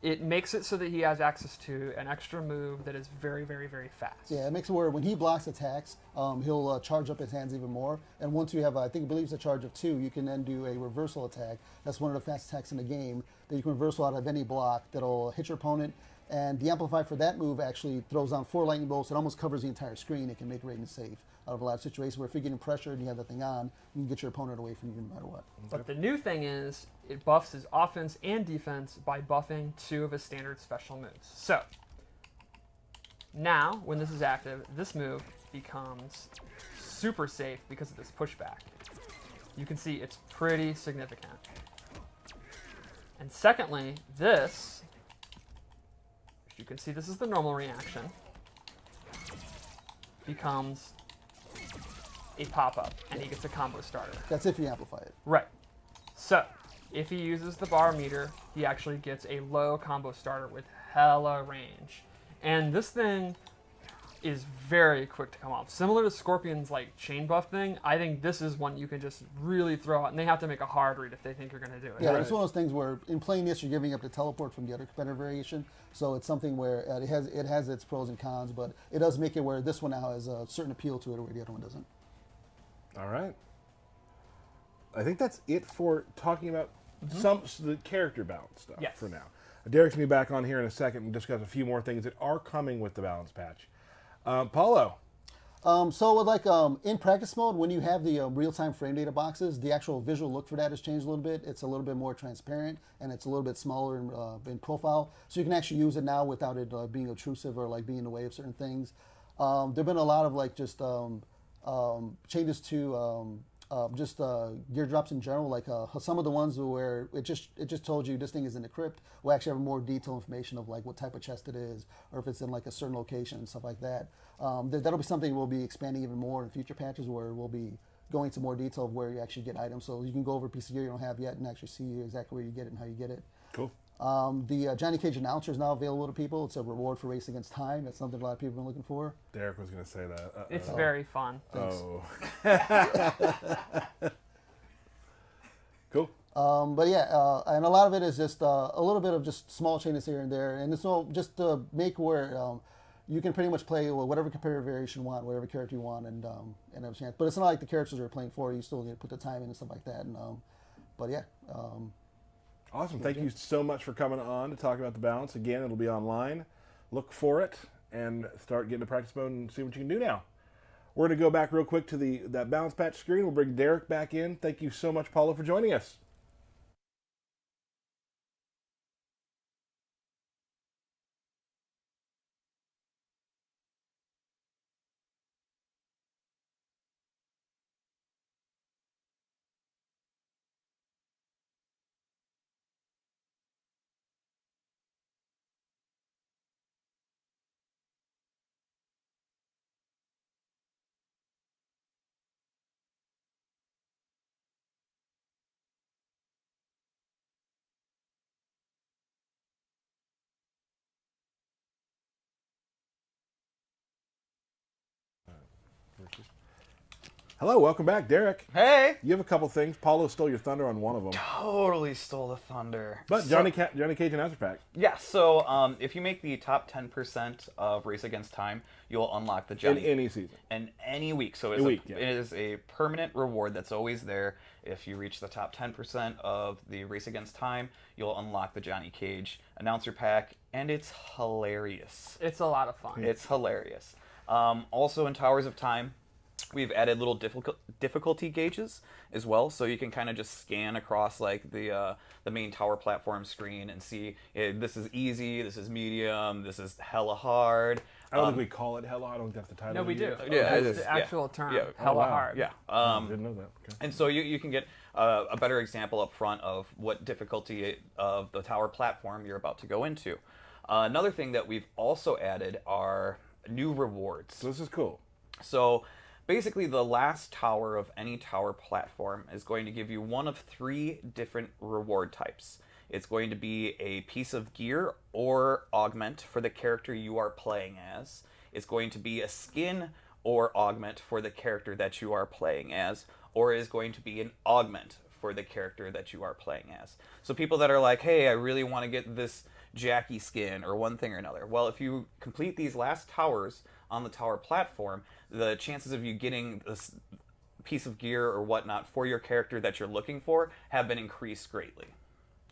It makes it so that he has access to an extra move that is very, very, very fast. Yeah, it makes it where when he blocks attacks, he'll charge up his hands even more. And once you have, I believe it's a charge of 2, you can then do a reversal attack. That's one of the fastest attacks in the game that you can reversal out of any block that'll hit your opponent. And the amplify for that move actually throws down 4 lightning bolts. It almost covers the entire screen. It can make Raiden safe out of a lot of situations where if you're getting pressured and you have that thing on, you can get your opponent away from you no matter what. But the new thing is, it buffs his offense and defense by buffing 2 of his standard special moves. So, now, when this is active, this move becomes super safe because of this pushback. You can see it's pretty significant. And secondly, this, you can see this is the normal reaction, becomes a pop-up, and he gets a combo starter. That's if you amplify it. Right. So, if he uses the bar meter, he actually gets a low combo starter with hella range. And this thing is very quick to come off. Similar to Scorpion's like chain buff thing, I think this is one you can just really throw out, and they have to make a hard read if they think you're going to do it. Yeah, it's one of those things where in playing this, you're giving up the teleport from the other competitor variation. So it's something where it has its pros and cons, but it does make it where this one now has a certain appeal to it where the other one doesn't. All right. I think that's it for talking about the character balance stuff for now. Derek's going to be back on here in a second and discuss a few more things that are coming with the balance patch. Paulo. So with in practice mode, when you have the real-time frame data boxes, the actual visual look for that has changed a little bit. It's a little bit more transparent, and it's a little bit smaller in profile. So you can actually use it now without it being obtrusive or like being in the way of certain things. There've been a lot of changes to gear drops in general, like some of the ones where it just told you this thing is in the crypt will actually have more detailed information of like what type of chest it is, or if it's in like a certain location and stuff like that. That'll be something we'll be expanding even more in future patches, where we'll be going into more detail of where you actually get items, so you can go over a piece of gear you don't have yet and actually see exactly where you get it and how you get it. Cool. The Johnny Cage announcer is now available to people. It's a reward for Race Against Time. That's something a lot of people have been looking for. Derek was going to say that. It's very fun. Thanks. Oh. Cool. But yeah, and a lot of it is just a little bit of just small changes here and there, and it's all just to make where you can pretty much play whatever competitive variation you want, whatever character you want, and have a chance. But it's not like the characters you're playing for. You still need to put the time in and stuff like that. And but yeah. Awesome. Thank you so much for coming on to talk about the balance. Again, it'll be online. Look for it and start getting to practice mode and see what you can do now. We're going to go back real quick to that balance patch screen. We'll bring Derek back in. Thank you so much, Paulo, for joining us. Hello, welcome back, Derek. Hey! You have a couple things. Paulo stole your thunder on one of them. Totally stole the thunder. But Johnny Cage Announcer Pack. Yeah, so if you make the top 10% of Race Against Time, you'll unlock the Johnny... In any season. In any week. So it is a permanent reward that's always there. If you reach the top 10% of the Race Against Time, you'll unlock the Johnny Cage Announcer Pack, and it's hilarious. It's a lot of fun. It's hilarious. Also in Towers of Time, We've added little difficulty gauges as well, so you can kind of just scan across like the main tower platform screen and see this is easy, this is medium, this is hella hard. I don't think we call it hella hard. I don't think that's the title. No, we do. Yeah, It's the actual term. Yeah. Hella wow. hard. Yeah. Didn't know that. Okay. And so you can get a better example up front of what difficulty of the tower platform you're about to go into. Another thing that we've also added are new rewards. So this is cool. So basically the last tower of any tower platform is going to give you one of 3 different reward types. It's going to be a piece of gear or augment for the character you are playing as. It's going to be a skin or augment for the character that you are playing as, or is going to be an augment for the character that you are playing as. So people that are like, hey, I really want to get this Jackie skin or one thing or another. Well, if you complete these last towers on the tower platform, the chances of you getting this piece of gear or whatnot for your character that you're looking for have been increased greatly.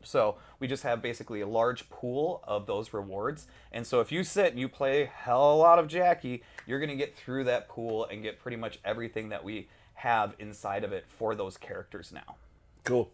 So we just have basically a large pool of those rewards. And so if you sit and you play a hell of a lot of Jackie, you're going to get through that pool and get pretty much everything that we have inside of it for those characters now. Cool.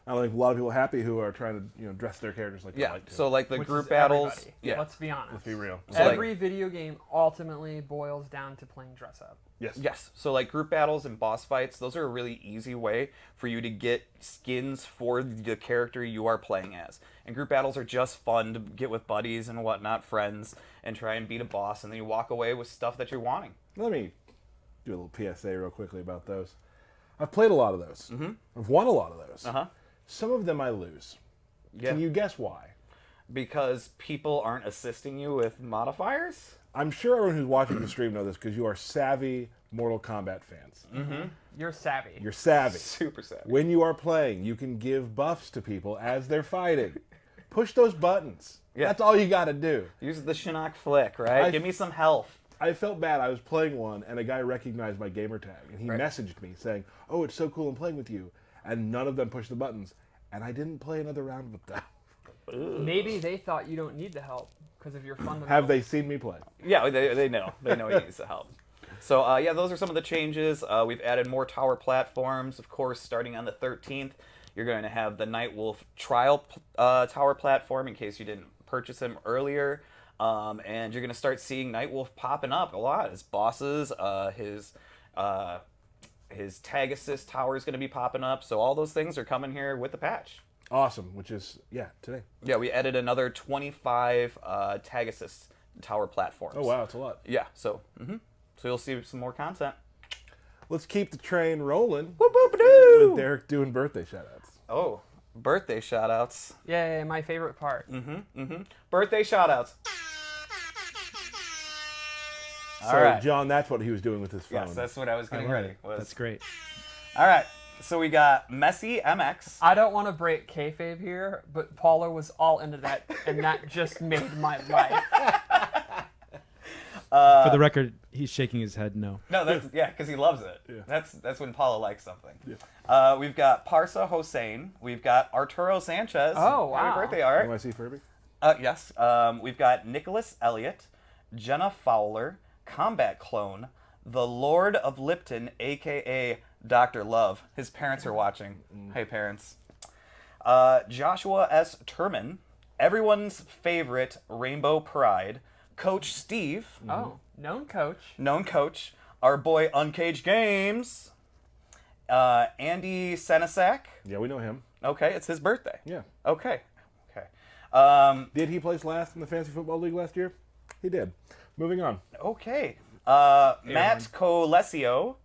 I think a lot of people are happy who are trying to dress their characters like they like to. So like the Which group is battles. everybody. Yeah. Let's be honest. Let's be real. So Every video game ultimately boils down to playing dress up. Yes. Yes. So like group battles and boss fights, those are a really easy way for you to get skins for the character you are playing as. And group battles are just fun to get with buddies and whatnot, friends, and try and beat a boss, and then you walk away with stuff that you're wanting. Let me do a little PSA real quickly about those. I've played a lot of those. Mm-hmm. I've won a lot of those. Uh-huh. Some of them I lose. Yeah. Can you guess why? Because people aren't assisting you with modifiers? I'm sure everyone who's watching the stream knows this because you are savvy Mortal Kombat fans. Mm-hmm. You're savvy. You're savvy. Super savvy. When you are playing, you can give buffs to people as they're fighting. Push those buttons. Yeah. That's all you got to do. Use the Shinnok flick, right? Give me some health. I felt bad. I was playing one, and a guy recognized my gamer tag, and he Right. messaged me saying, "Oh, it's so cool I'm playing with you," and none of them pushed the buttons, and I didn't play another round with them. Maybe they thought you don't need the help because of your fundamentals. Have they seen me play? Yeah, they know. They know he needs the help. So, yeah, those are some of the changes. We've added more tower platforms. Of course, starting on the 13th, you're going to have the Nightwolf trial tower platform in case you didn't purchase him earlier. And you're going to start seeing Nightwolf popping up a lot as bosses. His tag assist tower is going to be popping up. So all those things are coming here with the patch. Awesome, which is, today. Yeah, we added another 25 tag assist tower platforms. Oh, wow, it's a lot. Yeah, so so you'll see some more content. Let's keep the train rolling Whoop, whoop, doo! with Derek doing birthday shoutouts. Oh, birthday shoutouts. Yay, my favorite part. Birthday shoutouts. So, All right. John, that's what he was doing with his phone. Yes, that's what I was getting ready. That's great. All right. So we got Messi MX. I don't want to break kayfabe here, but Paula was all into that, and that just made my life. For the record, he's shaking his head no. No, that's because he loves it. Yeah. That's when Paula likes something. Yeah. We've got Parsa Hossein. We've got Arturo Sanchez. Oh, wow. Happy birthday, Art. Can I see Furby? Yes. We've got Nicholas Elliott, Jenna Fowler, Combat Clone, the Lord of Lipton, a.k.a. Dr. Love. His parents are watching. Hey, parents. Joshua S. Turman, everyone's favorite Rainbow Pride, Coach Steve, Oh, known coach. known coach, our boy Uncaged Games, Andy Senesak. Yeah, we know him. Okay, it's his birthday. Yeah. Okay. Did he place last in the Fantasy Football League last year? He did. Moving on. Okay. Matt Colesio,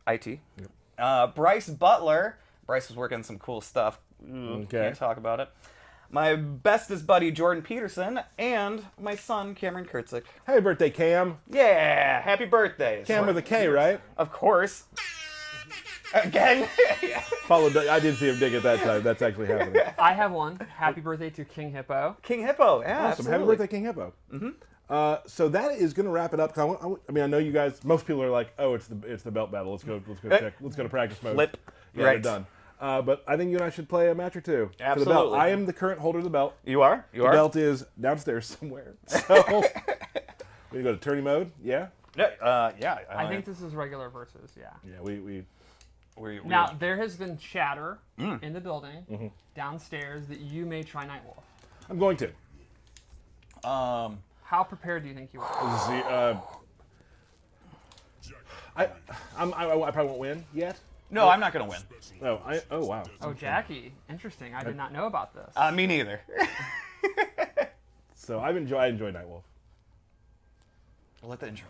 IT. Bryce Butler. Bryce was working some cool stuff. Okay. Can't talk about it. My bestest buddy Jordan Peterson and my son Cameron Kurtzik. Happy birthday, Cam. Yeah, happy birthday. Cam with a K, right? Of course. Again. Followed. I did see him dig it that time. That's actually happening. I have one. Happy birthday to King Hippo. King Hippo. Yeah, Awesome. Happy birthday, King Hippo. So that is going to wrap it up. I mean, I know you guys. Most people are like, "Oh, it's the belt battle. Let's go check. Let's go to practice mode." Flip. Yeah, Right. they're done. But I think you and I should play a match or two for the belt. Absolutely. I am the current holder of the belt. You are? You The are? belt is downstairs somewhere. So we go to tourney mode. Yeah. Yeah. I think this is regular versus, yeah. Yeah, we Now, there has been chatter in the building downstairs that you may try Nightwolf. I'm going to. How prepared do you think you are? I probably won't win yet. No, I'm not gonna win. Oh wow. Oh, Jackie. Interesting. I did not know about this. Me neither. So I enjoy Nightwolf. I'll let the intro.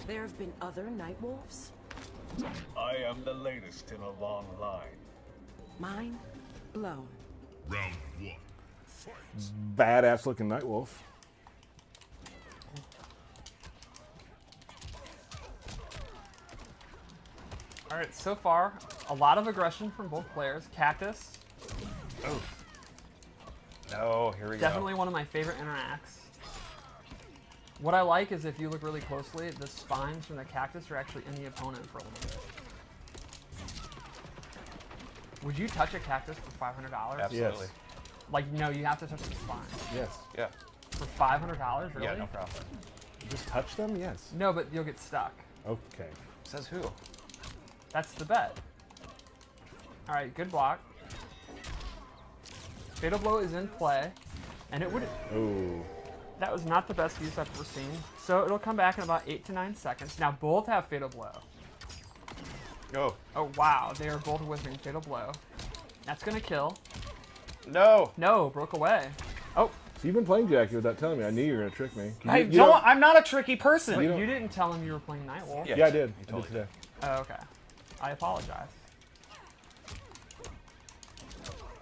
There have been other Nightwolves? I am the latest in a long line. Mind blown. Round 1. Fight. Badass looking Nightwolf. All right, so far, a lot of aggression from both players. Cactus, No, here we definitely one of my favorite interacts. What I like is if you look really closely, the spines from the cactus are actually in the opponent for a little bit. Would you touch a cactus for $500? Absolutely. Yes. Like, no, you have to touch the spine. Yes. Yeah. For $500, really? Yeah, no problem. Just touch them? Yes. No, but you'll get stuck. Okay. Says who? That's the bet. All right, good block. Fatal Blow is in play, and it would. Ooh. That was not the best use I've ever seen. So it'll come back in about 8 to 9 seconds. Now both have Fatal Blow. Go. Oh wow, they are both whipping Fatal Blow. That's gonna kill. No. No, broke away. Oh, So you've been playing Jackie without telling me. I knew you were gonna trick me. I'm not a tricky person. but you didn't tell him you were playing Nightwolf. Yeah. Yeah, I did. You I did totally today. Oh, okay. I apologize.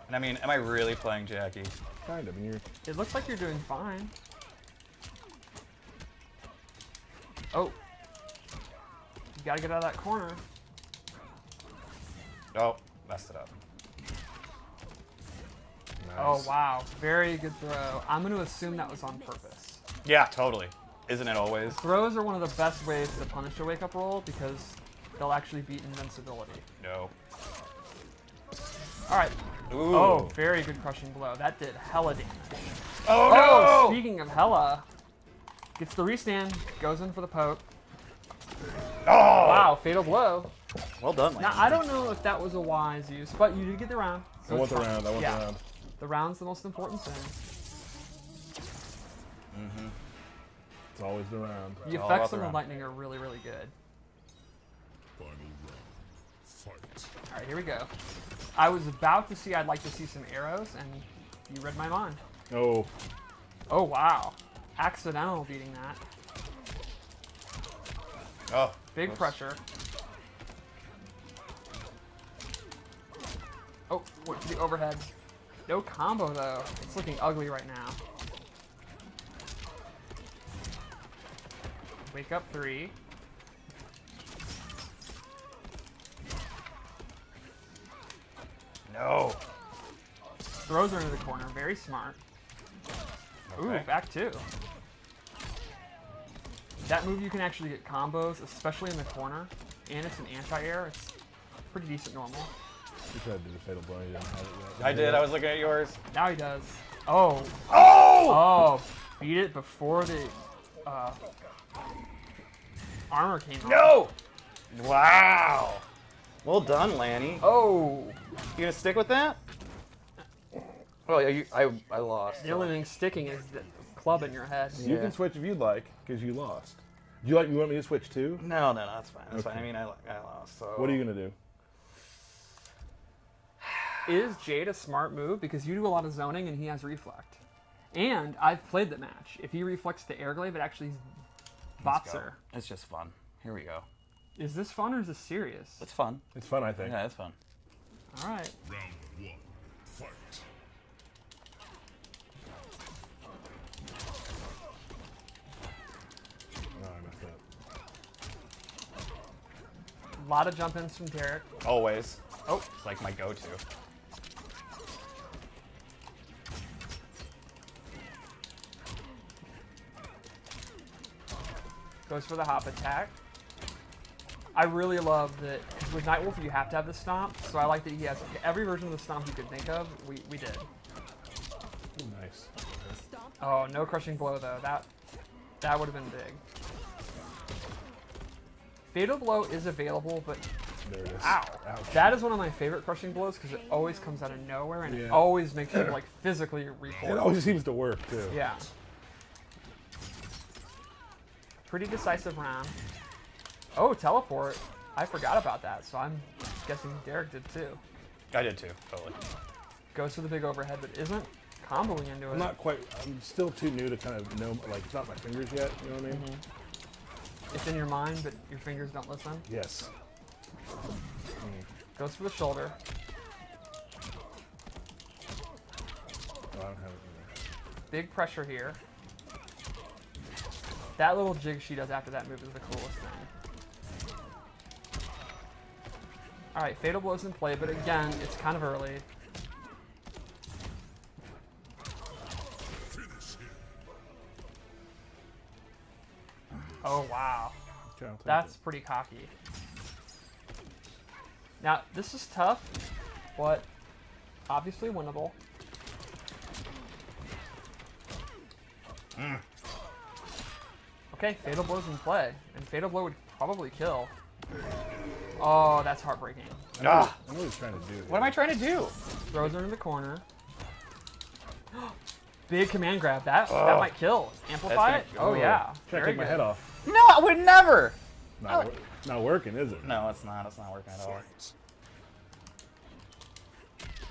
And I mean, am I really playing Jackie? Kind of. I mean, It looks like you're doing fine. Oh. You gotta get out of that corner. Oh, messed it up. nice. Oh wow, very good throw. I'm gonna assume that was on purpose. Yeah, totally. Isn't it always? Throws are one of the best ways to punish a wake-up roll because they'll actually beat invincibility. No. All right. Ooh. Oh, very good crushing blow. That did hella damage. Oh, no! Speaking of hella, gets the restand, goes in for the poke. Oh! Wow, fatal blow. Well done, Now I don't know if that was a wise use, but you did get the round. So I want it's the fine. round. I want Yeah. the round. The round's the most important thing. It's always the round. The all effects about the on the round. lightning are really, really good. Final round. Fight. All right, here we go. I was about to see I'd like to see some arrows, and you read my mind. Oh. Oh, wow. Accidental beating that. Oh, Big whoops. pressure. Oh, went to the overhead. No combo, though. It's looking ugly right now. Wake up 3. No. Throws her into the corner. Very smart. Ooh, Okay. back 2. That move you can actually get combos, especially in the corner. And it's an anti-air. It's pretty decent normal. You tried to do the fatal blow. You didn't have it yet. I did. I was looking at yours. Now he does. Oh. Oh! Oh. Beat it before the armor came on. No! Wow. Well done, Lanny. Oh. You gonna stick with that? Well, I lost. The only thing sticking is the club in your head. You Yeah. can switch if you'd like, because you lost. Do you like? You want me to switch too? No, that's fine. That's fine. Okay. I mean, I lost. So. What are you gonna do? Is Jade a smart move? Because you do a lot of zoning and he has reflect. And I've played the match. If he reflects the airglaive, it actually bots Let's go. her. It's just fun. Here we go. Is this fun or is this serious? It's fun. It's fun, I think. Yeah, it's fun. All right. Round 1. Fight. Oh, I messed up. A lot of jump ins from Derek. Always. Oh. It's like my go-to. Goes for the hop attack. I really love that, because with Nightwolf you have to have the stomp, so I like that he has every version of the stomp you could think of, we did. Nice. Oh, no crushing blow though. That would have been big. Fatal blow is available, but There it is. ow. Ouch. That is one of my favorite crushing blows because it always comes out of nowhere and it Yeah. always makes you like physically It recoil. always seems to work too. Yeah. Pretty decisive round. Oh, teleport. I forgot about that, so I'm guessing Derek did too. I did too, totally. Goes for the big overhead, but isn't comboing into it. I'm not quite. I'm still too new to kind of know. Like, it's not my fingers yet. You know what I mean? It's in your mind, but your fingers don't listen. Yes. Goes for the shoulder. Oh, I don't have it either. Big pressure here. That little jig she does after that move is the coolest thing. Alright, Fatal Blow's in play, but again, it's kind of early. Oh, wow. Okay, I'll take That's it. pretty cocky. Now, this is tough, but obviously winnable. Okay, Fatal Blow's in play, and Fatal Blow would probably kill. Oh, that's heartbreaking. Ah! I know what he's trying to do. What am I trying to do? Throws her in the corner. Big command grab. That might kill. Amplify it? That's gonna Oh, kill. yeah. Trying to Very take my good. head off. No, I would never! Not working, is it? No, it's not. It's not working at all.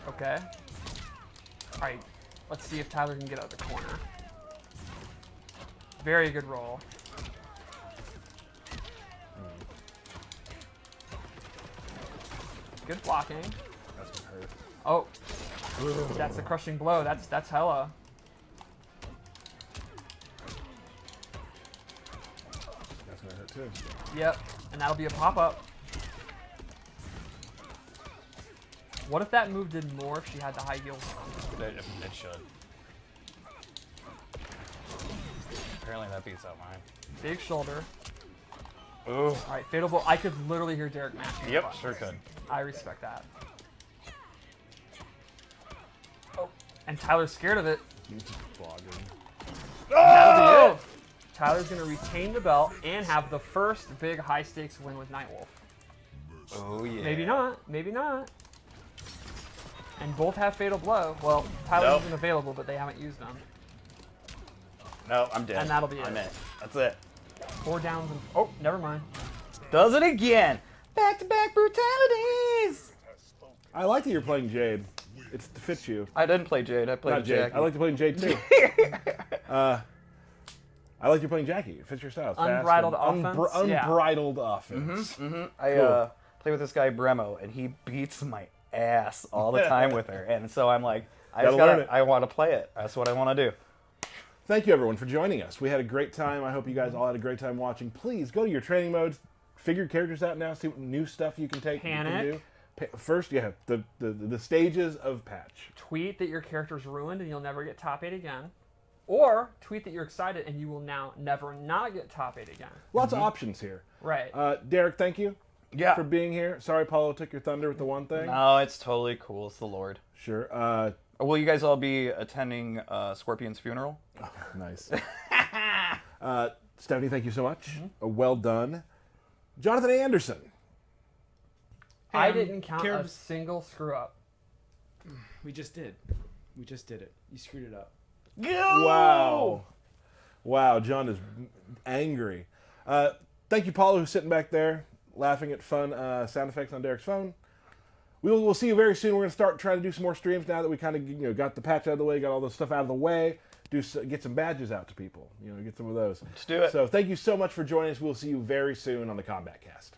Okay. Alright, let's see if Tyler can get out of the corner. Very good roll. Good blocking. That's gonna hurt. Oh, that's a crushing blow. That's hella. That's gonna hurt too. Yep, and that'll be a pop-up. What if that move did more if she had the high heels on? It should. Apparently that beats out mine. Big shoulder. Ooh. Alright, Fatal Blow. I could literally hear Derek mashing. the Yep, button. sure could. I respect that. Oh, and Tyler's scared of it. He's just flogging. That'll be it. Tyler's going to retain the belt and have the first big high-stakes win with Nightwolf. Oh, yeah. Maybe not. Maybe not. And both have Fatal Blow. Well, Tyler's Nope. isn't available, but they haven't used them. No, I'm dead. And that'll be I'm it. it. That's it. 4 downs and... Oh, never mind. Does it again. Back-to-back brutalities. I like that you're playing Jade. It fits you. I didn't play Jade. I played Not Jade. Jackie. I like to play Jade too. I like you playing Jackie. It fits your style. It's fast Unbridled and offense? Yeah. Unbridled offense. I Cool. play with this guy Bremo, and he beats my ass all the time with her. And so I'm like, Gotta learn it. I want to play it. That's what I want to do. Thank you, everyone, for joining us. We had a great time. I hope you guys all had a great time watching. Please go to your training modes, figure your characters out now, see what new stuff you can take. Panic. You can do. First, yeah, the stages of patch. Tweet that your character's ruined and you'll never get top 8 again. Or tweet that you're excited and you will now never not get top 8 again. Lots of options here. Right. Derek, thank you Yeah. for being here. Sorry, Paulo took your thunder with the one thing. No, it's totally cool. It's the Lord. Sure. Will you guys all be attending Scorpion's funeral? Nice. Stephanie, thank you so much. Well done. Jonathan Anderson. I didn't count a Caribs- single screw up. We just did. We just did it. You screwed it up. Wow. Wow, John is angry. Thank you, Paulo, who's sitting back there laughing at fun sound effects on Derek's phone. We'll see you very soon. We're going to start trying to do some more streams now that we kind of got the patch out of the way, got all the stuff out of the way. Get some badges out to people. Get some of those. Let's do it. So thank you so much for joining us. We'll see you very soon on the Kombat Cast.